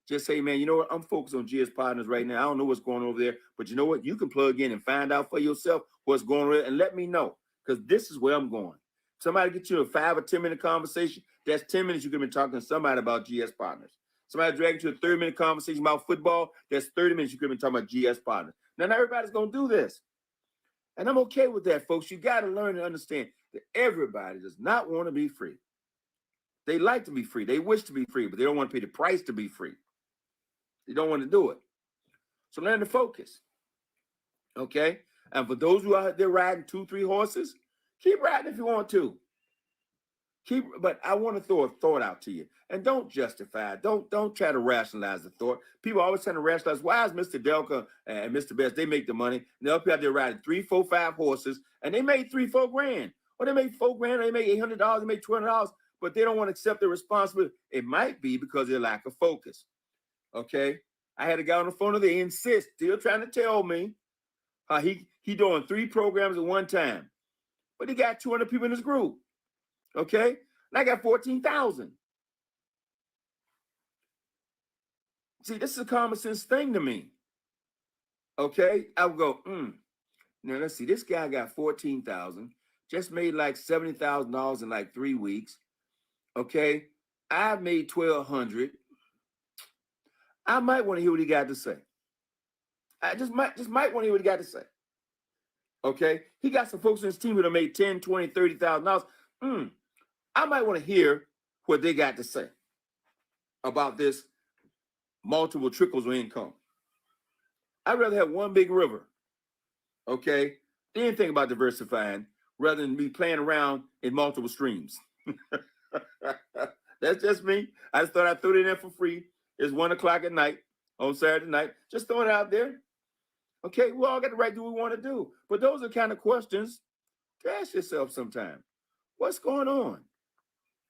Just say, man, you know what? I'm focused on GS Partners right now. I don't know what's going on over there, but you know what? You can plug in and find out for yourself what's going on there and let me know, because this is where I'm going. Somebody get you a 5 or 10 minute conversation. That's 10 minutes you could have been talking to somebody about GS Partners. Somebody dragging you to a 30-minute conversation about football. That's 30 minutes you could have been talking about GS Partners. Now, not everybody's going to do this. And I'm okay with that, folks. You got to learn and understand that everybody does not want to be free. They like to be free. They wish to be free, but they don't want to pay the price to be free. They don't want to do it. So learn to focus. Okay? And for those who are out there riding 2, 3 horses, keep riding if you want to. But I want to throw a thought out to you. And don't justify it. Don't try to rationalize the thought. People always trying to rationalize, why is Mr. Delco and Mr. Best, they make the money. And they're up out there riding 3, 4, 5 horses, and they made 3, 4 grand. Or they make $4 grand, or they make $800, they make $200, but they don't want to accept the responsibility. It might be because of their lack of focus. Okay? I had a guy on the phone that insists, still trying to tell me how he doing 3 programs at one time. But he got 200 people in his group. Okay? And I got 14,000. See, this is a common sense thing to me. Okay? I would go, Now, let's see. This guy got 14,000. Just made like $70,000 in like 3 weeks. Okay? I made 1,200. I might want to hear what he got to say. I just might want to hear what he got to say. Okay? He got some folks in his team that have made $10,000, $20,000, $30,000. I might want to hear what they got to say about this multiple trickles of income. I'd rather have one big river. Okay? They didn't think about diversifying. rather than be playing around in multiple streams. That's just me. I just thought I'd throw it in there for free. It's 1 o'clock at night on Saturday night. Just throwing it out there. Okay, we all got the right to do what we want to do. But those are the kind of questions to ask yourself sometime. What's going on?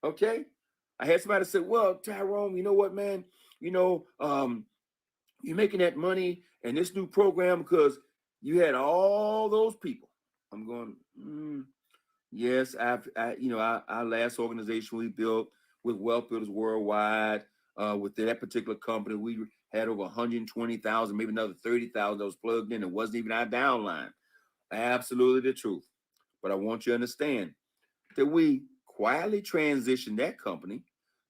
Okay? I had somebody say, well, Tyrone, you know what, man? You know, you're making that money and this new program because you had all those people. I'm going, yes, our last organization we built with Wealth Builders Worldwide, with that particular company, we had over 120,000, maybe another 30,000 that was plugged in. It wasn't even our downline. Absolutely the truth. But I want you to understand that we quietly transitioned that company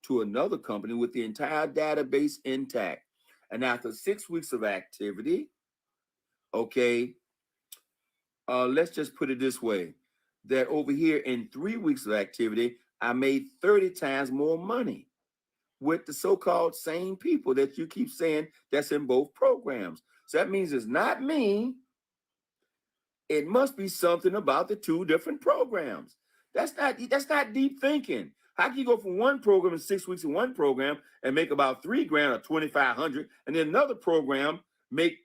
to another company with the entire database intact. And after 6 weeks of activity, okay, let's just put it this way, that over here in 3 weeks of activity, I made 30 times more money with the so-called same people that you keep saying that's in both programs. So that means it's not me. It must be something about the two different programs. That's not deep thinking. How can you go from one program in 6 weeks in one program and make about $3 grand or 2,500, and then another program make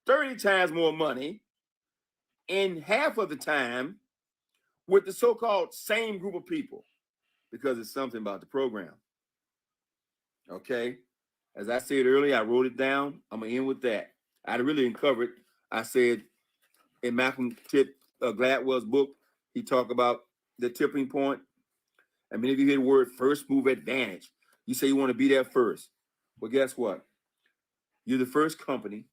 30 times more money in half of the time with the so-called same group of people? Because it's something about the program. Okay? As I said earlier, I wrote it down. I'm going to end with that. I really uncovered, I said, in Malcolm Gladwell's book, he talked about the tipping point. I mean, if you hear the word first move advantage, you say you want to be there first. Well, guess what? You're the first company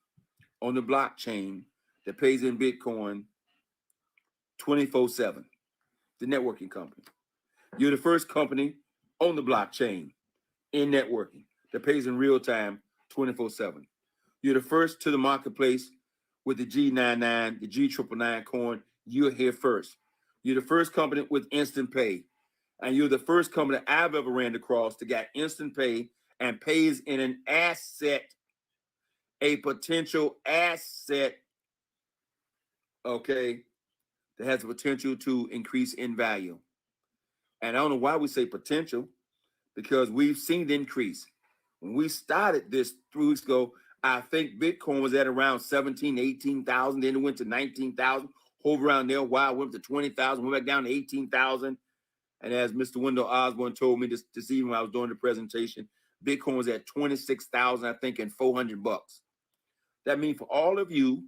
on the blockchain that pays in Bitcoin 24/7, the networking company. You're the first company on the blockchain in networking that pays in real time 24/7. You're the first to the marketplace with the G99, the G999 coin. You're here first. You're the first company with instant pay. And you're the first company I've ever ran across to get instant pay and pays in an asset, a potential asset, okay, that has the potential to increase in value. And I don't know why we say potential, because we've seen the increase. When we started this 3 weeks ago, I think Bitcoin was at around 17, 18,000. Then it went to 19,000, hovered around there a while, went to 20,000, went back down to 18,000. And as Mr. Wendell Osborne told me this evening when I was doing the presentation, Bitcoin was at 26,000, I think, and $400. That means for all of you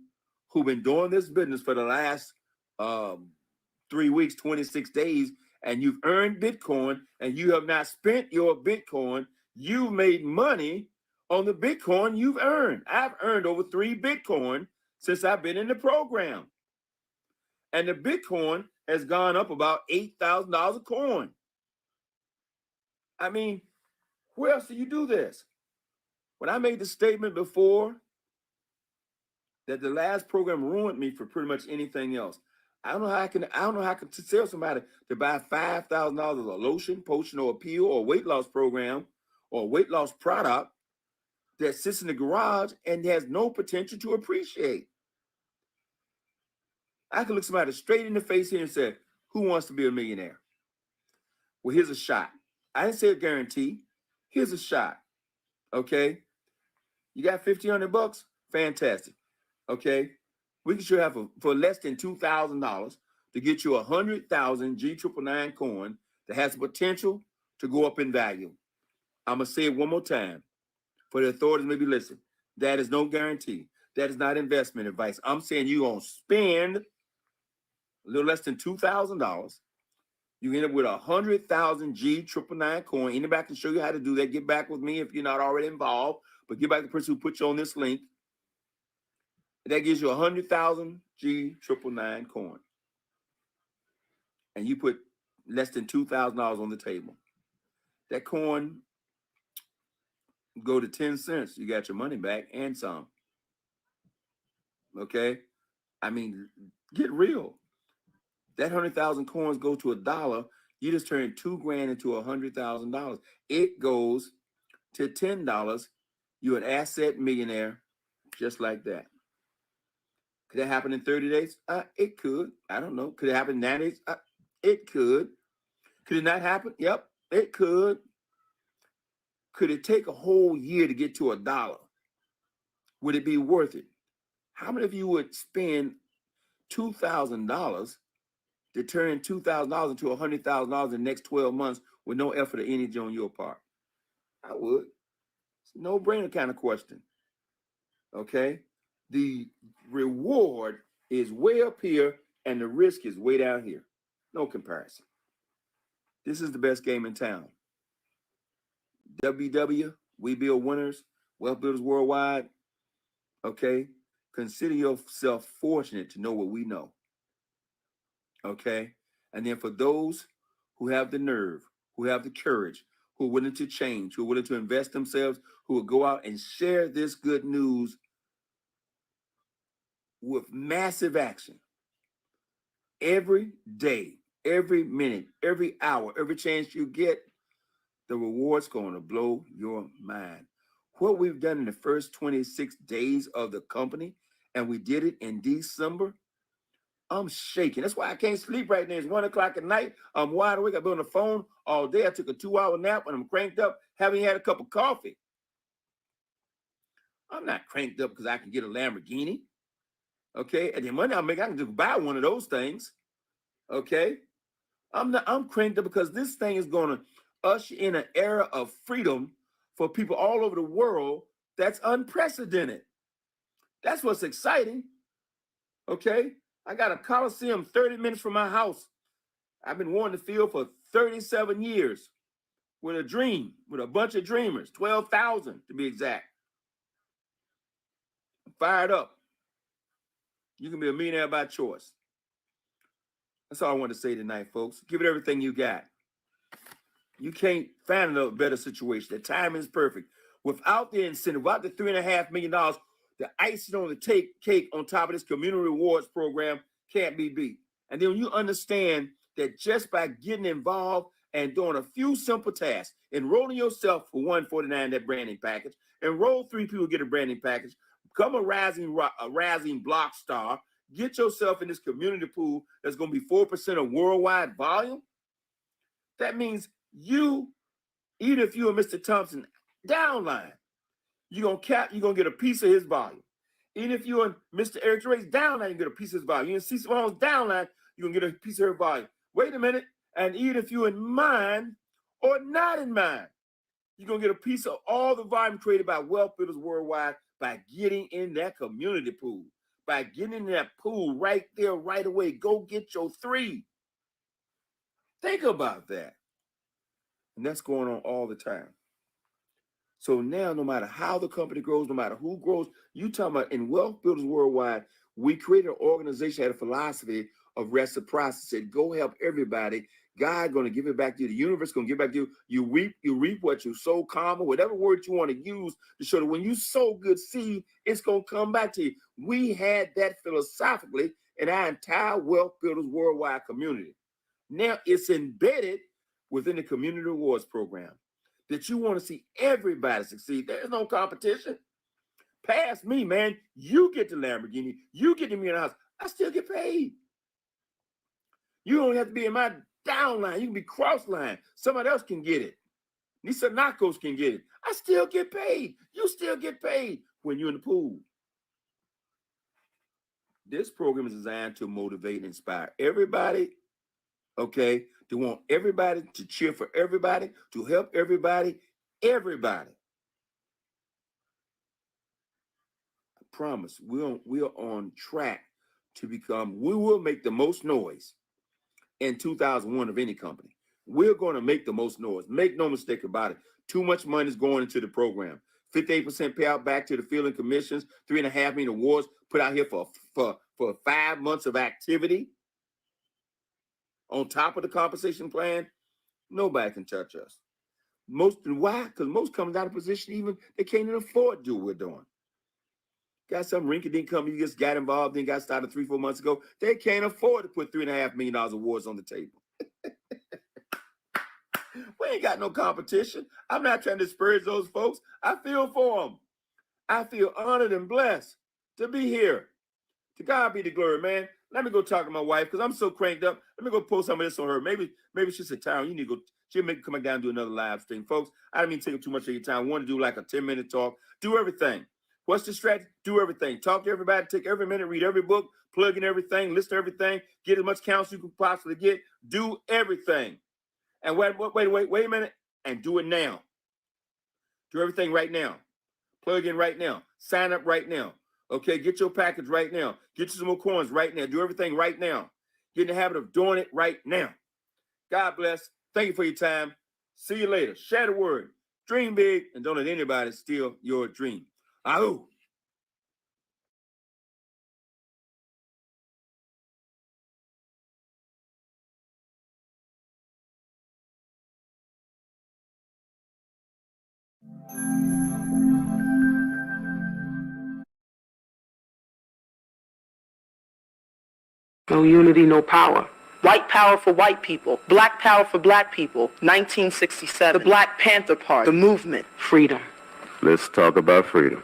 who've been doing this business for the last 3 weeks, 26 days, and you've earned Bitcoin and you have not spent your Bitcoin, you've made money on the Bitcoin you've earned. I've earned over 3 Bitcoin since I've been in the program. And the Bitcoin has gone up about $8,000 a coin. I mean, where else do you do this? When I made the statement before that the last program ruined me for pretty much anything else, I don't know how I can tell somebody to buy $5,000 of a lotion, potion, or a pill, or a weight loss program, or a weight loss product that sits in the garage and has no potential to appreciate. I can look somebody straight in the face here and say, who wants to be a millionaire? Well, here's a shot. I didn't say a guarantee. Here's a shot. Okay? You got $1,500? Fantastic. Okay? We can sure have for less than $2,000 to get you 100,000 G999 coin that has the potential to go up in value. I'm going to say it one more time for the authorities maybe listen. That is no guarantee. That is not investment advice. I'm saying you're going to spend a little less than $2,000. You end up with 100,000 G999 coin. Anybody can show you how to do that. Get back with me if you're not already involved. But get back to the person who put you on this link. That gives you 100,000 G999 coin. And you put less than $2,000 on the table. That coin go to 10 cents. You got your money back and some. Okay? I mean, get real. That 100,000 coins go to $1. You just turned $2 grand into $100,000. It goes to $10. You're an asset millionaire just like that. Could it happen in 30 days? It could. I don't know. Could it happen in 90 days? It could. Could it not happen? Yep, it could. Could it take a whole year to get to $1? Would it be worth it? How many of you would spend $2,000 to turn $2,000 into $100,000 in the next 12 months with no effort or energy on your part? I would. It's a no-brainer kind of question. Okay? The reward is way up here and the risk is way down here. No comparison. This is the best game in town. WW, we build winners, Wealth Builders Worldwide. Okay? Consider yourself fortunate to know what we know. Okay? And then for those who have the nerve, who have the courage, who are willing to change, who are willing to invest themselves, who will go out and share this good news with massive action. Every day, every minute, every hour, every chance you get, the reward's going to blow your mind. What we've done in the first 26 days of the company, and we did it in December, I'm shaking. That's why I can't sleep right now. It's 1 o'clock at night. I'm wide awake. I've been on the phone all day. I took a 2-hour nap and I'm cranked up, haven't had a cup of coffee. I'm not cranked up because I can get a Lamborghini. Okay, and the money I make, I can just buy one of those things. Okay, I'm cranked up because this thing is going to usher in an era of freedom for people all over the world that's unprecedented. That's what's exciting. Okay, I got a Coliseum 30 minutes from my house. I've been wanting to feel for 37 years with a dream, with a bunch of dreamers, 12,000 to be exact. I'm fired up. You can be a millionaire by choice. That's all I want to say tonight, folks. Give it everything you got. You can't find a better situation. The timing is perfect. Without the incentive, without the $3.5 million, the icing on the cake on top of this community rewards program can't be beat. And then when you understand that just by getting involved and doing a few simple tasks, enrolling yourself for $149, that branding package, enroll 3 people, get a branding package, become a rising block star, get yourself in this community pool that's going to be 4% of worldwide volume. That means you, even if you and Mr. Thompson downline, you're gonna get a piece of his volume. Even if you and Mr. Eric Dre's downline, you get a piece of his volume. You and Cecil Brown's downline, you're gonna get a piece of her volume. Wait a minute, and even if you're in mine or not in mine, you're gonna get a piece of all the volume created by Wealth Builders Worldwide by getting in that community pool. By getting in that pool right there, right away. Go get your 3. Think about that. And that's going on all the time. So now, no matter how the company grows, no matter who grows, you talking about in Wealth Builders Worldwide, we created an organization, had a philosophy of reciprocity. Said, go help everybody. God going to give it back to you. The universe going to give it back to you. You reap what you sow, karma, whatever word you want to use to show that when you sow good seed, it's going to come back to you. We had that philosophically in our entire Wealth Builders Worldwide community. Now it's embedded within the Community Rewards Program that you want to see everybody succeed. There's no competition. Past me, man. You get the Lamborghini. You get the $1 million house. I still get paid. You don't have to be in my downline. You can be cross line. Somebody else can get it. Nisa Nakos can get it. I still get paid. You still get paid when you're in the pool. This program is designed to motivate and inspire everybody, okay, to want everybody to cheer for everybody, to help everybody, everybody. I promise we're on track to become, we will make the most noise in 2001 of any company. We're going to make the most noise. Make no mistake about it. Too much money is going into the program. 58% payout back to the field and commissions, 3.5 million awards put out here for 5 months of activity. On top of the compensation plan, nobody can touch us. Why? Because most companies out of position, even they can't even afford to do what we're doing. Got some rinky-dink company you just got involved in, got started 3-4 months ago. They can't afford to put $3.5 million awards on the table. We ain't got no competition. I'm not trying to disparage those folks. I feel for them. I feel honored and blessed to be here, To God be the glory, man. Let me go talk to my wife because I'm so cranked up. Let me go post some of this on her. Maybe she's in town. You need to go. She'll make come down and do another live stream, folks. I don't mean to take up too much of your time. I want to do like a 10-minute talk. Do everything. What's the strategy? Do everything. Talk to everybody. Take every minute. Read every book. Plug in everything. Listen to everything. Get as much counsel you can possibly get. Do everything. And wait a minute. And do it now. Do everything right now. Plug in right now. Sign up right now. Okay, get your package right now. Get you some more coins right now. Do everything right now. Get in the habit of doing it right now. God bless. Thank you for your time. See you later. Share the word. Dream big and don't let anybody steal your dream. Ahoo. No unity, no power. White power for white people. Black power for black people. 1967. The Black Panther Party. The movement. Freedom. Let's talk about freedom.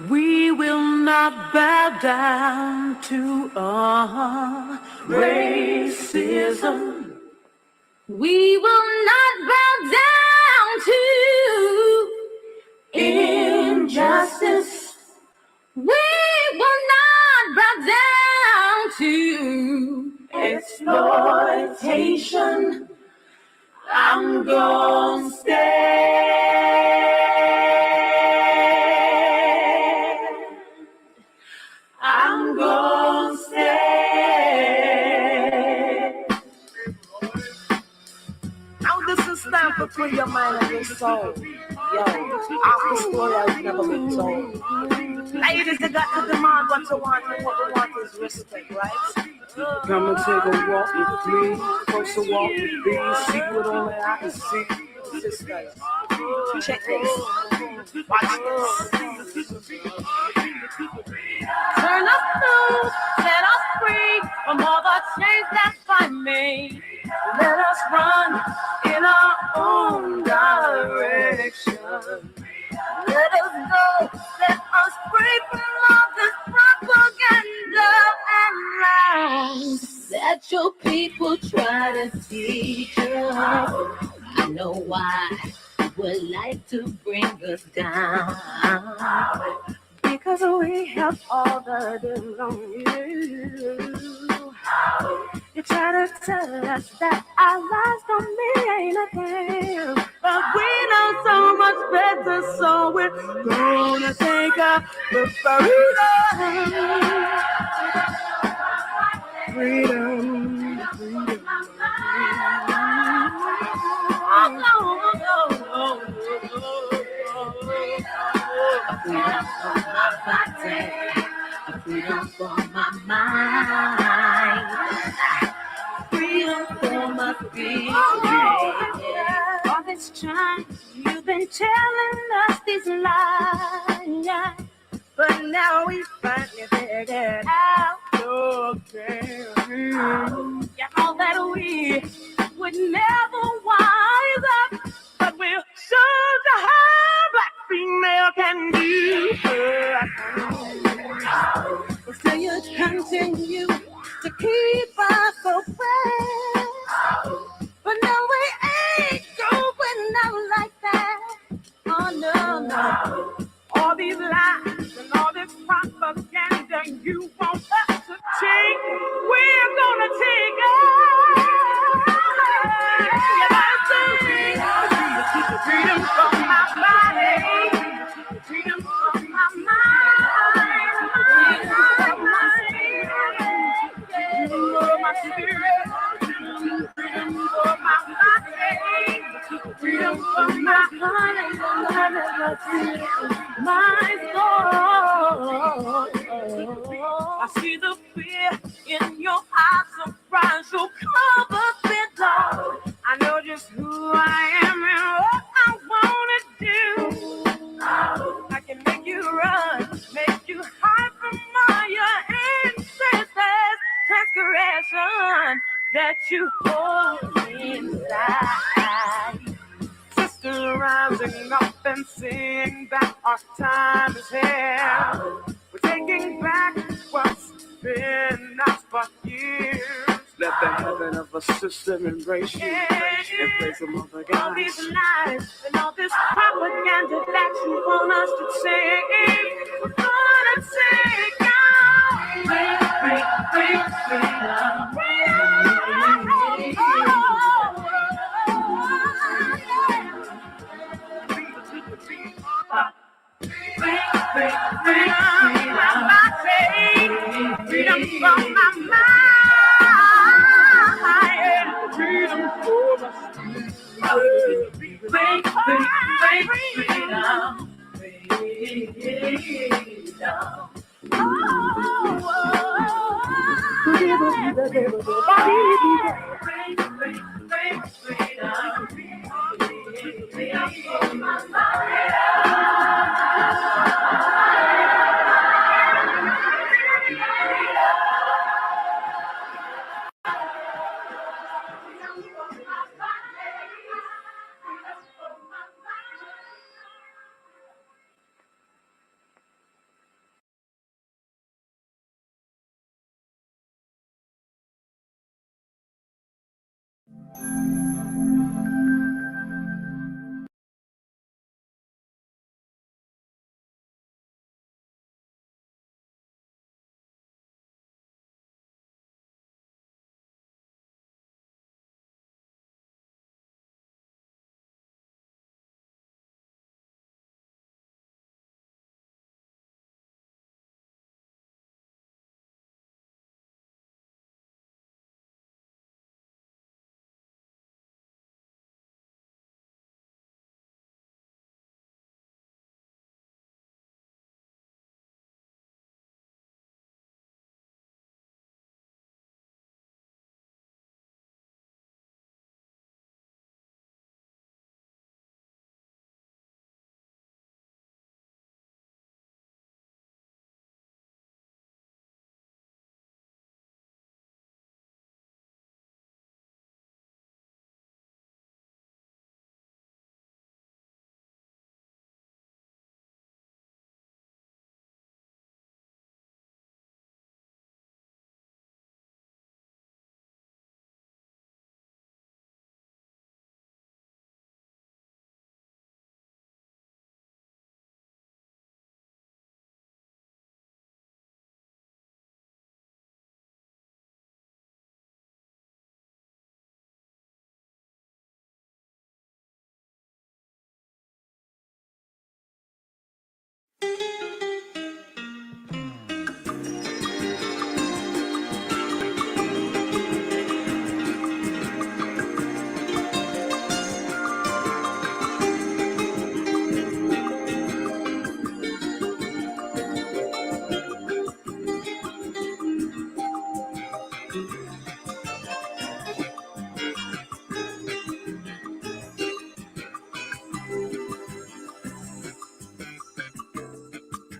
We will not bow down to racism. We will not bow down to injustice. We will not bow down to exploitation. I'm gonna stay. I'm gonna stay. Now this is time to free your mind and your soul. Yo, our story has never been told. Ladies, you got to demand what you want, and what we want is respect, right? Come and take a walk with me. First a walk with me. See what only I can see. Sisters, check this. Watch this. turn us loose, set us free from all the chains that bind me. Let us run in our own direction. Let us go, set us free from all this propaganda and lies that your people try to teach us. I know why you would like to bring us down. Because we have all the deal on you. You try to tell us that our lives don't mean a thing, but we know so much better, so we're gonna take up the freedom. Freedom for my body, freedom for my mind, freedom for my spirit. All this time you've been telling us these lies, but now we finally figured out your game. Yeah, all that we would never wise up, but we'll show the how black female can do. So you continue to keep us oppressed, but no, we ain't going out like that. Oh no. All these lies and all this propaganda you want us to take, we're gonna take it. Freedom from my body, freedom from my mind, freedom from my spirit, freedom from my body, freedom from my heart, my soul. I see the fear in your eyes, surprise, so cover it all. I know just who I am and what I wanna do. I can make you run, make you hide from all your ancestors' transgression that you hold inside. Sisters rising up and singing that our time is here. We're taking back what's been lost for years. Let the heaven of a system embrace you. Embrace them other guys. All these lies and all this propaganda that you want us to say, we're gonna take out. Freedom from my mind. Freedom for my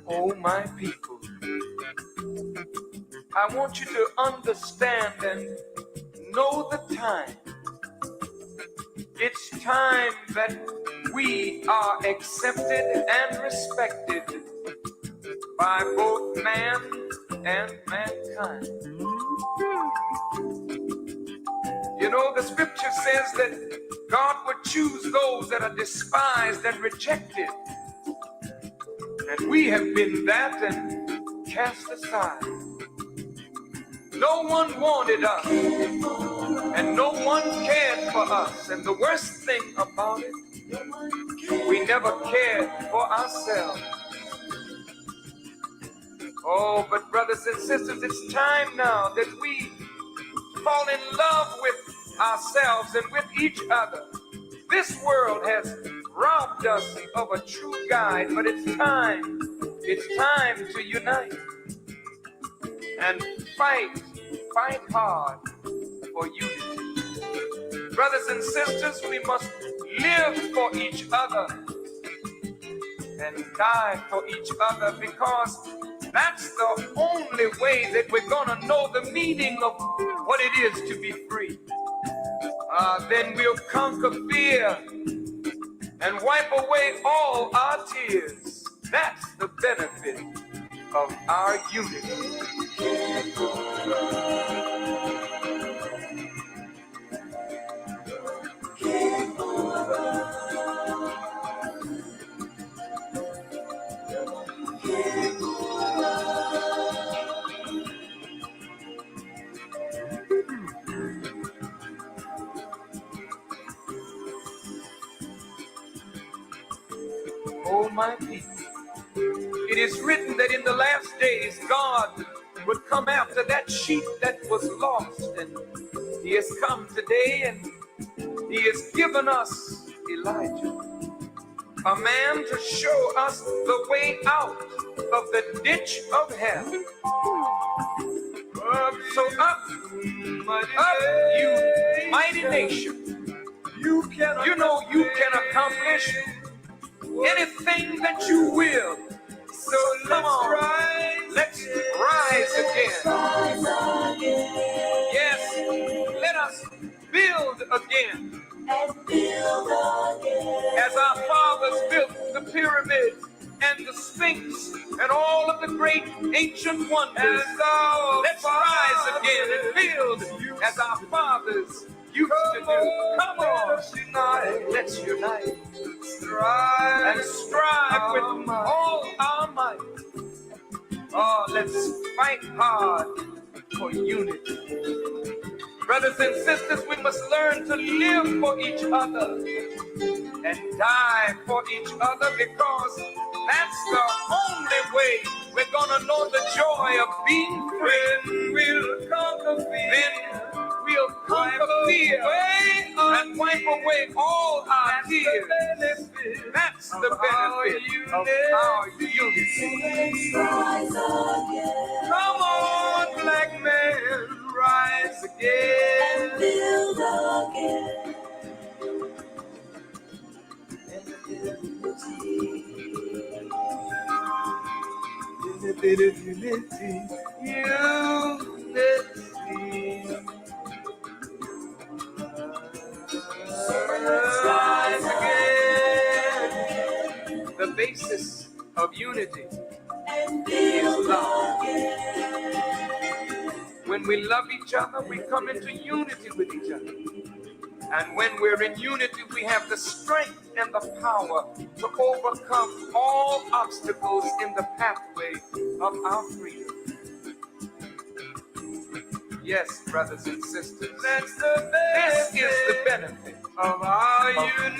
Oh, my people, I want you to understand and know the time. It's time that we are accepted and respected by both man and mankind. You know, the scripture says that God would choose those that are despised and rejected. And we have been that and cast aside. No one wanted us, and no one cared for us. And the worst thing about it, we never cared for ourselves. Oh, but brothers and sisters, it's time now that we fall in love with ourselves and with each other. This world has robbed us of a true guide, but it's time to unite and fight hard for unity. Brothers and sisters, we must live for each other and die for each other, because that's the only way that we're gonna know the meaning of what it is to be free. Then we'll conquer fear and wipe away all our tears. That's the benefit of our unity. Oh, my people, it is written that in the last days God would come after that sheep that was lost, and he has come today and he has given us Elijah, a man to show us the way out of the ditch of hell. So up, you mighty nation. You know you can accomplish anything that you will. So come on, let's rise again. Yes, let us build again. As our fathers built the pyramids and the Sphinx and all of the great ancient wonders, let's rise again and build as our fathers used to do. Come on, let's unite and strive with all our might. Oh, let's fight hard for unity. Brothers and sisters, we must learn to live for each other and die for each other, because that's the only way we're gonna know the joy of being free. We'll conquer fear. We'll conquer fear and wipe away all our tears. That's the benefit of our unity. Come on, black man, rise again and build again. Unity. Rise again. The basis of unity is love. When we love each other, we come into unity with each other. And when we're in unity, we have the strength and the power to overcome all obstacles in the pathway of our freedom. Yes, brothers and sisters, this is the benefit of our unity.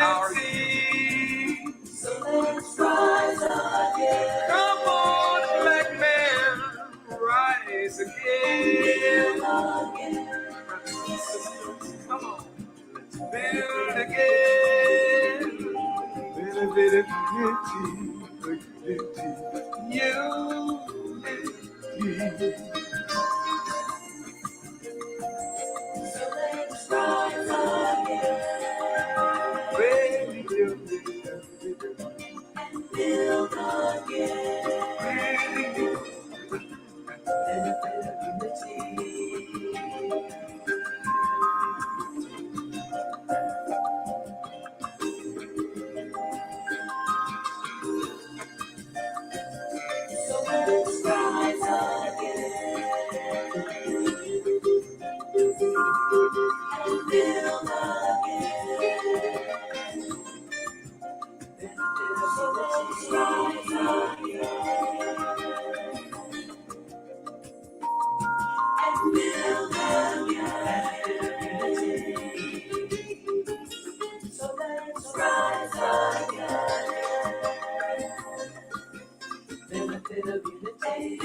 So let's rise again. Come on, black man, rise again. Brothers and sisters, come on. Build again. Benefit of unity. So let's rise again. And build again. Benefit of unity. Let's rise again and build again. So let's rise again and build again. So let's rise again. Benefit of unity.